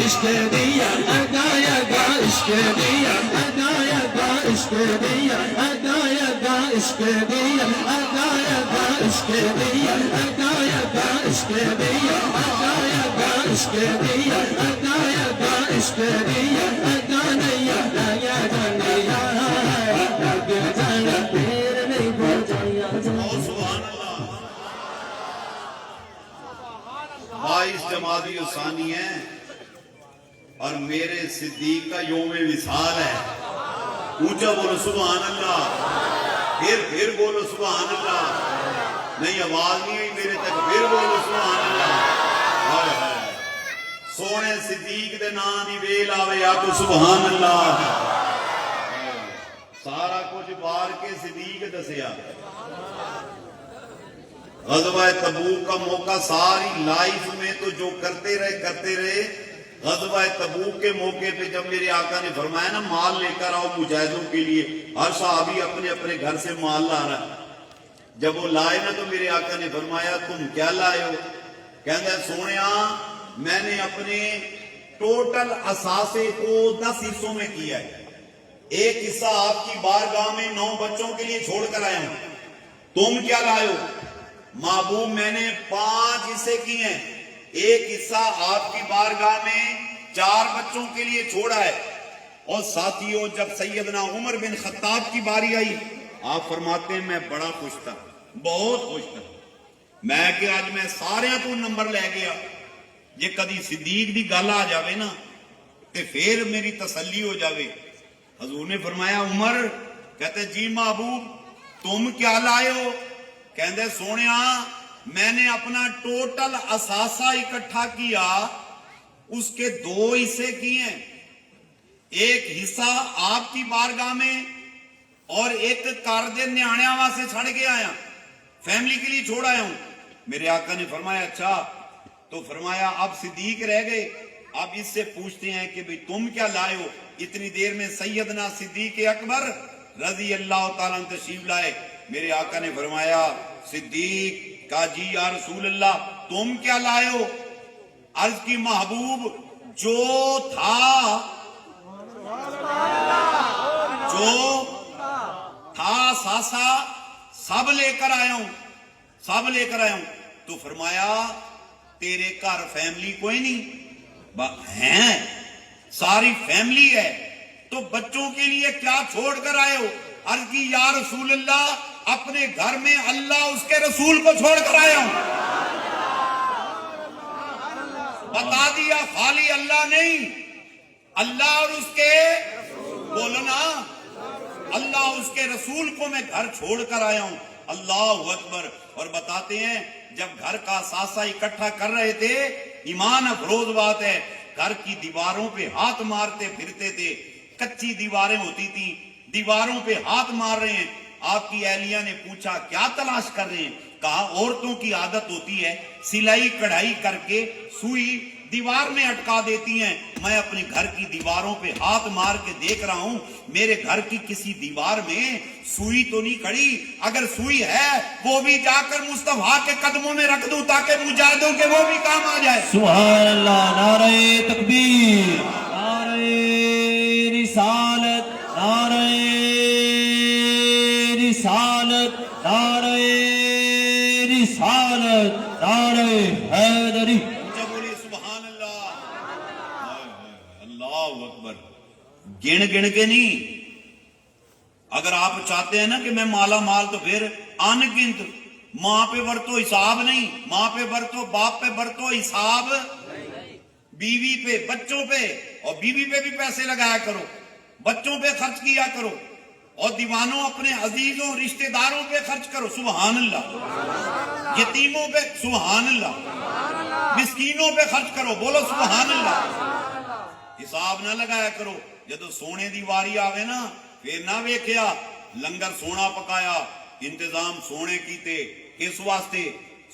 عشق دیا ہدایت دا عشق دیا ہدایت دا عشق دیا ہدایت دا عشق دیا ہدایت دا عشق دیا ہدایت دا عشق دیا ہدایت دا عشق دیا ہدایت دا عشق دیا ہدایت یا جانیا لگ جانا پھر نہیں پہنچایا سبحان اللہ 22 جمادی ثانی ہے اور میرے صدیق کا یوم وصال ہے اونچا بولو سبحان اللہ پھر بولو سبحان اللہ نہیں آواز نہیں ہوئی میرے تک پھر بولو سبحان اللہ ہائے ہائے سونے صدیق دے نام دی ویل آوے آکو سبحان اللہ سارا کچھ بار کے صدیق دسیا غزوہ تبوک کا موقع ساری لائف میں تو جو کرتے رہے غزوہ تبوک کے موقع پہ جب میرے آقا نے فرمایا نا مال لے کر آؤ مجاہدوں کے لیے ہر صحابی اپنے اپنے گھر سے مال لا رہا ہے جب وہ لائے نا تو میرے آقا نے فرمایا تم کیا لائے ہو کہتا ہے سونیا میں نے اپنے ٹوٹل اثاثے کو 10 حصوں میں کیا ہے ایک حصہ آپ کی بارگاہ میں 9 بچوں کے لیے چھوڑ کر آیا ہوں تم کیا لائے ہو محبوب میں نے 5 حصے کیے ہیں ایک حصہ آپ کی بارگاہ میں 4 بچوں کے لیے چھوڑا ہے اور ساتھیوں جب سیدنا عمر بن خطاب کی باری آئی آپ فرماتے ہیں میں بڑا خوش تھا بہت خوش تھا میں کہ آج میں سارے تو نمبر لے گیا یہ کدی صدیق دی گل آ جاوے نا تے پھر میری تسلی ہو جاوے حضور نے فرمایا عمر کہتے جی محبوب تم کیا لائے ہو کہندے سونیا میں نے اپنا ٹوٹل اثاثہ اکٹھا کیا اس کے 2 حصے کیے ہیں ایک حصہ آپ کی بارگاہ میں اور ایک کار دے نیانیاں سے چھڑ کے آیا فیملی کے لیے چھوڑ آیا ہوں میرے آقا نے فرمایا اچھا تو فرمایا اب صدیق رہ گئے اب اس سے پوچھتے ہیں کہ بھئی تم کیا لائے ہو اتنی دیر میں سیدنا صدیق اکبر رضی اللہ تعالیٰ تشریف لائے میرے آقا نے فرمایا صدیق کا جی یا رسول اللہ تم کیا لائے ہو عرض کی محبوب جو تھا ساسا سب لے کر آیا ہوں تو فرمایا تیرے گھر فیملی کوئی نہیں ہیں ساری فیملی ہے تو بچوں کے لیے کیا چھوڑ کر آئے ہو عرض کی یا رسول اللہ اپنے گھر میں اللہ اس کے رسول کو چھوڑ کر آیا ہوں بتا دیا خالی اللہ نہیں اللہ اور اس کے بولنا اللہ اس کے رسول کو میں گھر چھوڑ کر آیا ہوں اللہ اکبر اور بتاتے ہیں جب گھر کا اثاثہ اکٹھا کر رہے تھے ایمان افروز بات ہے گھر کی دیواروں پہ ہاتھ مارتے پھرتے تھے کچی دیواریں ہوتی تھی دیواروں پہ ہاتھ مار رہے ہیں آپ کی اہلیہ نے پوچھا کیا تلاش کر رہے ہیں کہا عورتوں کی عادت ہوتی ہے سلائی کڑھائی کر کے سوئی دیوار میں اٹکا دیتی ہیں میں اپنے گھر کی دیواروں پہ ہاتھ مار کے دیکھ رہا ہوں میرے گھر کی کسی دیوار میں سوئی تو نہیں کڑی اگر سوئی ہے وہ بھی جا کر مصطفیٰ کے قدموں میں رکھ دوں تاکہ مجاہدوں کے وہ بھی کام آ جائے سبحان اللہ نعرہ تکبیر نعرہ رسالت نعرہ رسالت نعرہ رسالت نعرہ حیدری گن کے نہیں اگر آپ چاہتے ہیں نا کہ میں مالا مال تو پھر ان گنت ماں پہ برتو حساب نہیں ماں پہ برتو باپ پہ برتو حساب بیوی پہ بچوں پہ اور بیوی پہ بھی پیسے لگایا کرو بچوں پہ خرچ کیا کرو اور دیوانوں اپنے عزیزوں رشتہ داروں پہ خرچ کرو سبحان اللہ یتیموں پہ سبحان اللہ مسکینوں پہ خرچ کرو بولو سبحان اللہ حساب نہ لگایا کرو جدو سونے دی واری آوے نا پھر نہ ویکھیا لنگر سونا پکایا انتظام سونے کیتے اس واسطے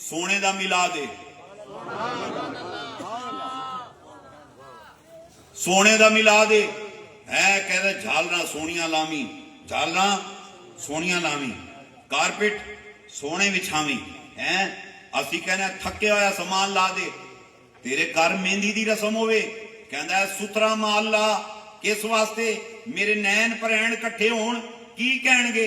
سونے دا ملا دے سونے دا ملا دے ہے کہتے جھالنا سونیاں لامی جھالنا سونیاں لامی کارپٹ سونے بچھاویں اسی کہنا تھکے ہویا سامان لا دے تیرے گھر مہندی دی رسم ہوئے ਕਹਿੰਦਾ ਸੁਥਰਾ ਮਾਲ ਲਾ, ਕਿਸ ਵਾਸਤੇ? ਮੇਰੇ ਨੈਣ ਭਰੈਣ ਇਕੱਠੇ ਹੋਣ, ਕੀ ਕਹਿਣਗੇ?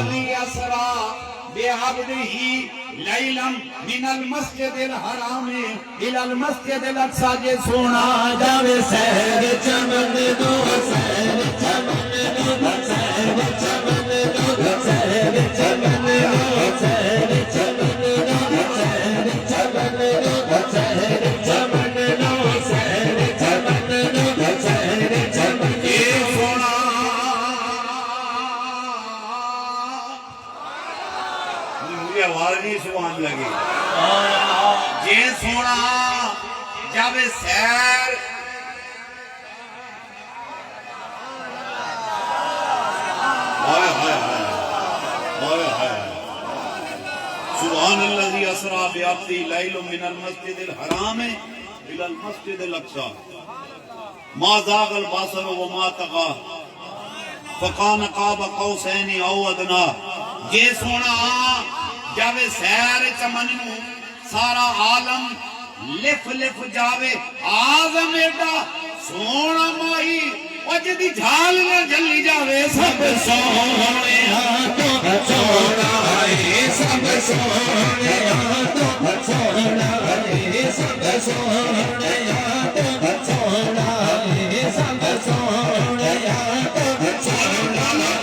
الذي أسرى بعبده ليلا من المسجد الحرام إلى المسجد الأقصى جے سونا جاوے سیر چمن دو، سیر چمن دو، سیر چمن دو، سیر چمن دو، سیر چمن دو، سیر چمن دو، سیر چمن دو، سیر چمن دو، سیر چمن دو۔ جے سونا مجھے آواز نہیں سبحان لگی، جے سونا جاوے سیر سبحان الذي اسرى بعبده ليلا من المسجد الحرام الى المسجد الاقصى ما زاغ البصر وما طغى فكان قاب قوسين او ادنى۔ جے سونا جاوے سیر چمن نو سارا عالم لف لف جاوے، آزم ایڈا سونا مائی وجدی جھال نہ جلی جاوے، سب سونے تو سونا ہے، سب سونے تو سونا ہے، سب سونے تو سونا ہے، سب سونے تو سونا ہے،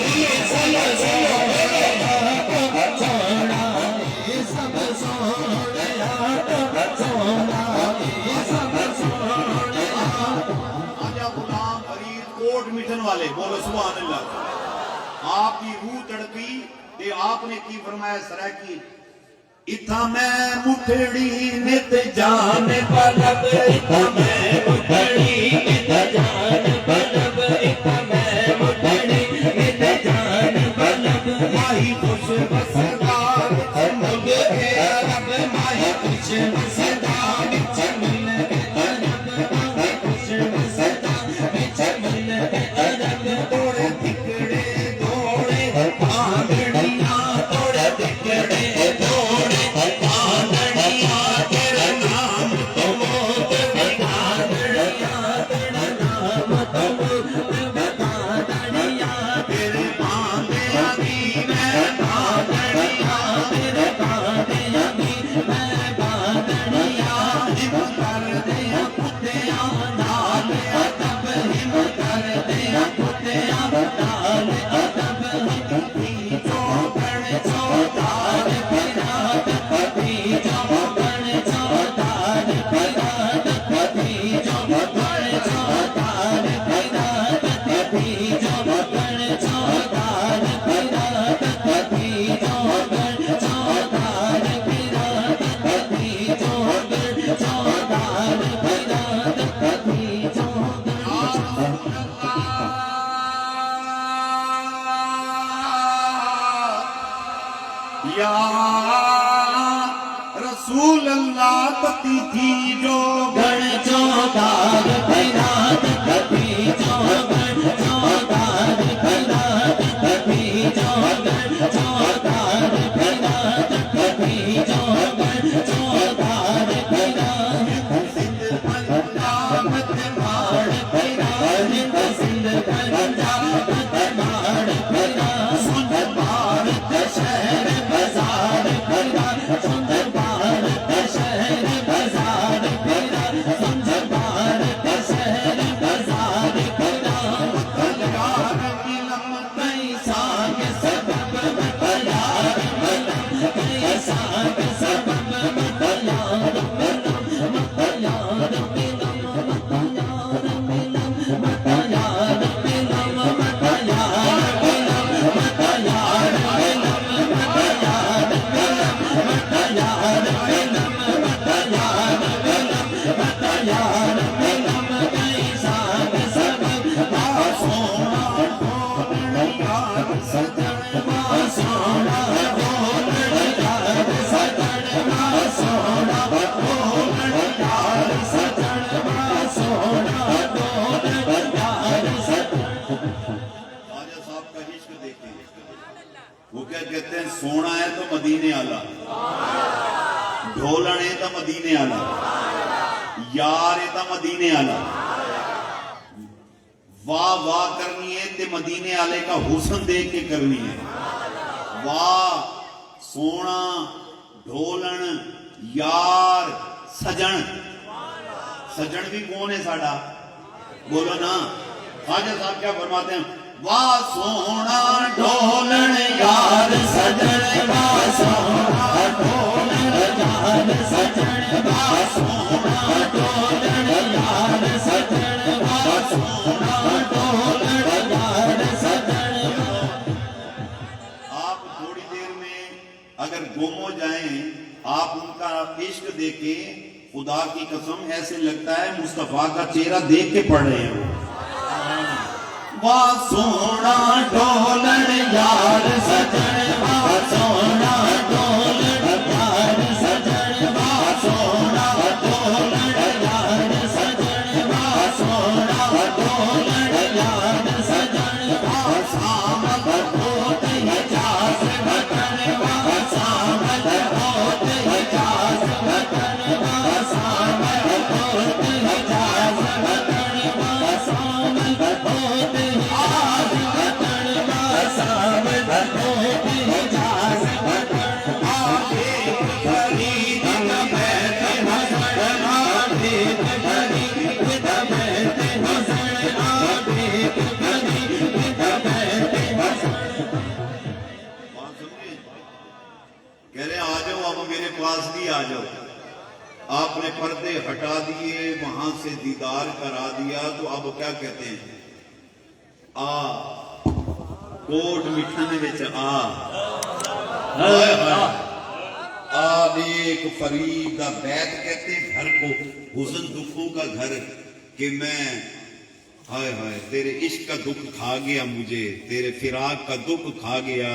سب سونے تو سونا ہے، سب سونے تو سونا ہے، سب سونے۔ آجا غلام فرید کوٹ مٹھن والے بولو سبحان اللہ، آپ کی روح تڑپی تے آپ نے کی فرمایا سرہ کی اتھا میں مٹھڑی نت جان پلب، اتھا میں مٹھڑی نت جان پلب، اتھا میں مٹھڑی نت جان پلب۔ ماہی خوش بسدار چمن کے رب، ماہی خوش بسدا چمن کے رب، ماہی خوش بسدا چمن کے رب۔ توڑے دکڑے دوڑے آنگڑیاں توڑے دکڑے دوڑے آنگڑیاں، تیرا نام تو موت بگاڑیاں، تیرا نام تو موت بگاڑیاں، تیرے باندے آگی میں باندڑیاں، تیرے باندیاں بھی میں باندڑیاں۔ ہم کر دیا کتیاں نال ادب، ہم کر دیا کتیاں نال ادب۔ کبھی چوکڑ چودار پھرات، کبھی چوکڑ چودار پھرات، کبھی چوکڑ چودار پھرات، کبھی چوکڑ چودار پھرات، کبھی چوکڑ چودار پھرات، کبھی چوکڑ چودار پھرات، کبھی یا رسول اللہ پتی تھی جو گڑ چودار پھرات، کبھی چوکڑ چودار پھرات، کبھی چوکڑ چودار پھرات، کبھی چوکڑ چودار پھرات۔ سندھ پنجاب ماڑ پھرات، سندھ پنجاب ماڑ پھرات، سندھ بھارت شہر بازار پھرات، سندھ بھارت شہر بازار پھرات، سندھ بھارت شہر بازار پھرات۔ یار علم پیسہ کے سبب پیار کیا کہتے ہیں سونا ہے تو مدینے آلا، ڈھولن ہے تو مدینے آلا، یار ہے تو مدینے آلا، واہ واہ کرنی ہے تے مدینے آلے کا حسن دیکھ کے کرنی ہے. واہ سونا ڈھولن یار سجن. سجن بھی کون ہے ساڑا؟ بولو نا. خواجہ صاحب کیا فرماتے ہیں؟ واہ سونا ڈھولن یار سجن، واہ سونا ڈھولن یار سجن، واہ سونا ڈھولن یار سجن، واہ سونا ڈھولن یار سجن. آپ تھوڑی دیر میں اگر گم ہو جائیں، آپ ان کا عشق دیکھیں، خدا کی قسم ایسے لگتا ہے مصطفیٰ کا چہرہ دیکھ کے پڑھ رہے ہیں. واہ سونا ڈھولن یار سجن، واہ سونا ڈھولن یار سجن، واہ سونا ڈھولن یار سجن، واہ سونا ڈھولن یار سجن، واہ سامد ہوت حجاز وطن، واہ سامد ہوت حجاز وطن، واہ سامد ہوت حجاز وطن، واہ سامد ہوت حجاز وطن، واہ سامد ہوت حجاز وطن. آگے فرید بیت حسن، آگے فرید بیت حسن، آگے فرید بیت حسن. کہہ رہے ہیں آ جاؤ اب میرے پاس بھی آ جاؤ. آپ نے پردے ہٹا دیے، وہاں سے دیدار کرا دیا، تو اب کیا کہتے ہیں؟ آ کوٹ مٹھانے وچ آ نیک فرید دا بیت کہتے ہیں گھر کو، حزن دکھوں کا گھر، کہ میں ہائے ہائے تیرے عشق کا دکھ کھا گیا، مجھے تیرے فراق کا دکھ کھا گیا.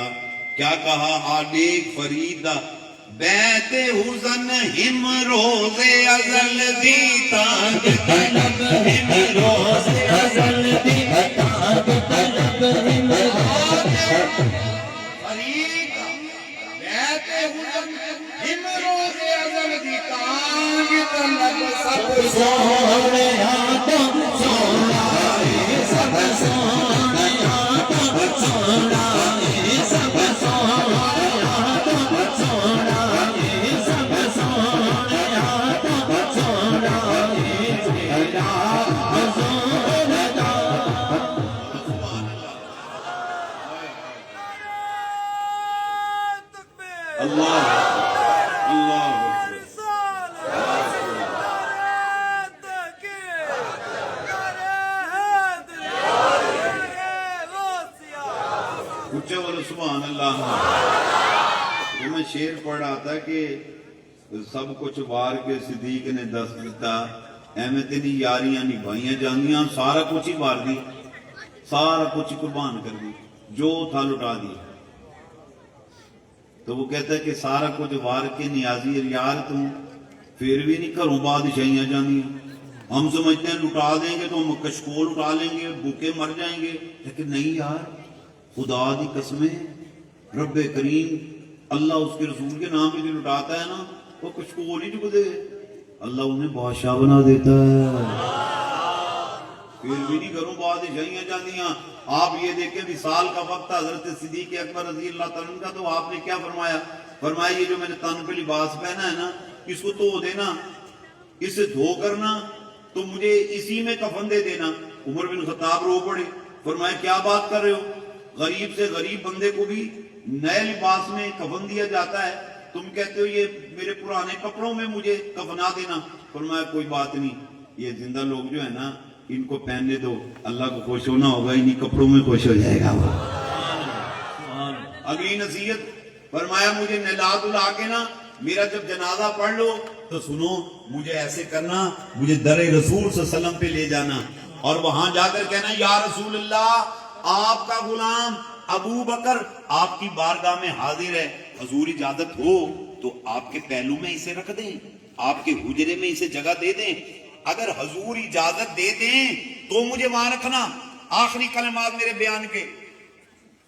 کیا کہا؟ آ نیک فرید دا بیت حزن ہم روز ازل دی تانگ طلب، ہم روز ازل دی تانگ طلب، ہم فرید بیت حزن ہم روز ازل دی تانگ طلب. سب سونیا تو سونا ہے، سب سونیا تو سونا ہے، سب سونیا تو سونا ہے، سب سونیا تو سونا ہے. اللہ اللہ اچھا بولو سبحان اللہ. میں شعر پڑھ رہا تھا کہ سب کچھ وار کے صدیق نے دس دیتا، احمد نہیں یاریاں نبھائیاں جانیاں، سارا کچھ ہی وار دی، سارا کچھ قربان کر دی، جو تھا لٹا دی. تو وہ کہتا ہے کہ سارا کچھ وار کے نیازی یار تم پھر بھی نہیں گھروں بادشاہیاں جانیاں. ہم سمجھتے ہیں لٹا دیں گے تو ہم کشکول اٹھا لیں گے، بھوکے مر جائیں گے، لیکن نہیں یار، خدا دی قسمیں رب کریم اللہ اس کے رسول کے نام پہ جو لٹاتا ہے نا، وہ کشکول ہی چکو دے، اللہ انہیں بادشاہ بنا دیتا ہے. پھر بھی نہیں گھروں بادشاہیاں جانیاں. آپ یہ دیکھیں وصال کا وقت حضرت صدیق اکبر رضی اللہ تعالیٰ کا، تو آپ نے کیا فرمایا؟ فرمایا یہ جو میں نے تن پہ لباس پہنا ہے نا، اس کو دھو دینا، اسے دھو کرنا تو مجھے اسی میں کفن دے دینا. عمر بن خطاب رو پڑے، فرمایا کیا بات کر رہے ہو؟ غریب سے غریب بندے کو بھی نئے لباس میں کفن دیا جاتا ہے، تم کہتے ہو یہ میرے پرانے کپڑوں میں مجھے کفنا دینا. فرمایا کوئی بات نہیں، یہ زندہ لوگ جو ہے نا ان کو پہننے دو، اللہ کو خوش ہونا ہوگا، انہی کپڑوں میں خوش ہو جائے گا وہ. اگلی نصیحت فرمایا مجھے نہلا دھلا کے نا میرا جب جنازہ پڑھ لو تو سنو، مجھے ایسے کرنا، مجھے در رسول صلی اللہ علیہ وسلم پہ لے جانا اور وہاں جا کر کہنا یا رسول اللہ آپ کا غلام ابو بکر آپ کی بارگاہ میں حاضر ہے، حضور اجازت ہو تو آپ کے پہلو میں اسے رکھ دیں، آپ کے حجرے میں اسے جگہ دے دیں، اگر حضور اجازت دے دیں تو مجھے وہاں رکھنا. آخری کلمات میرے بیان کے.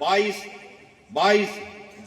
22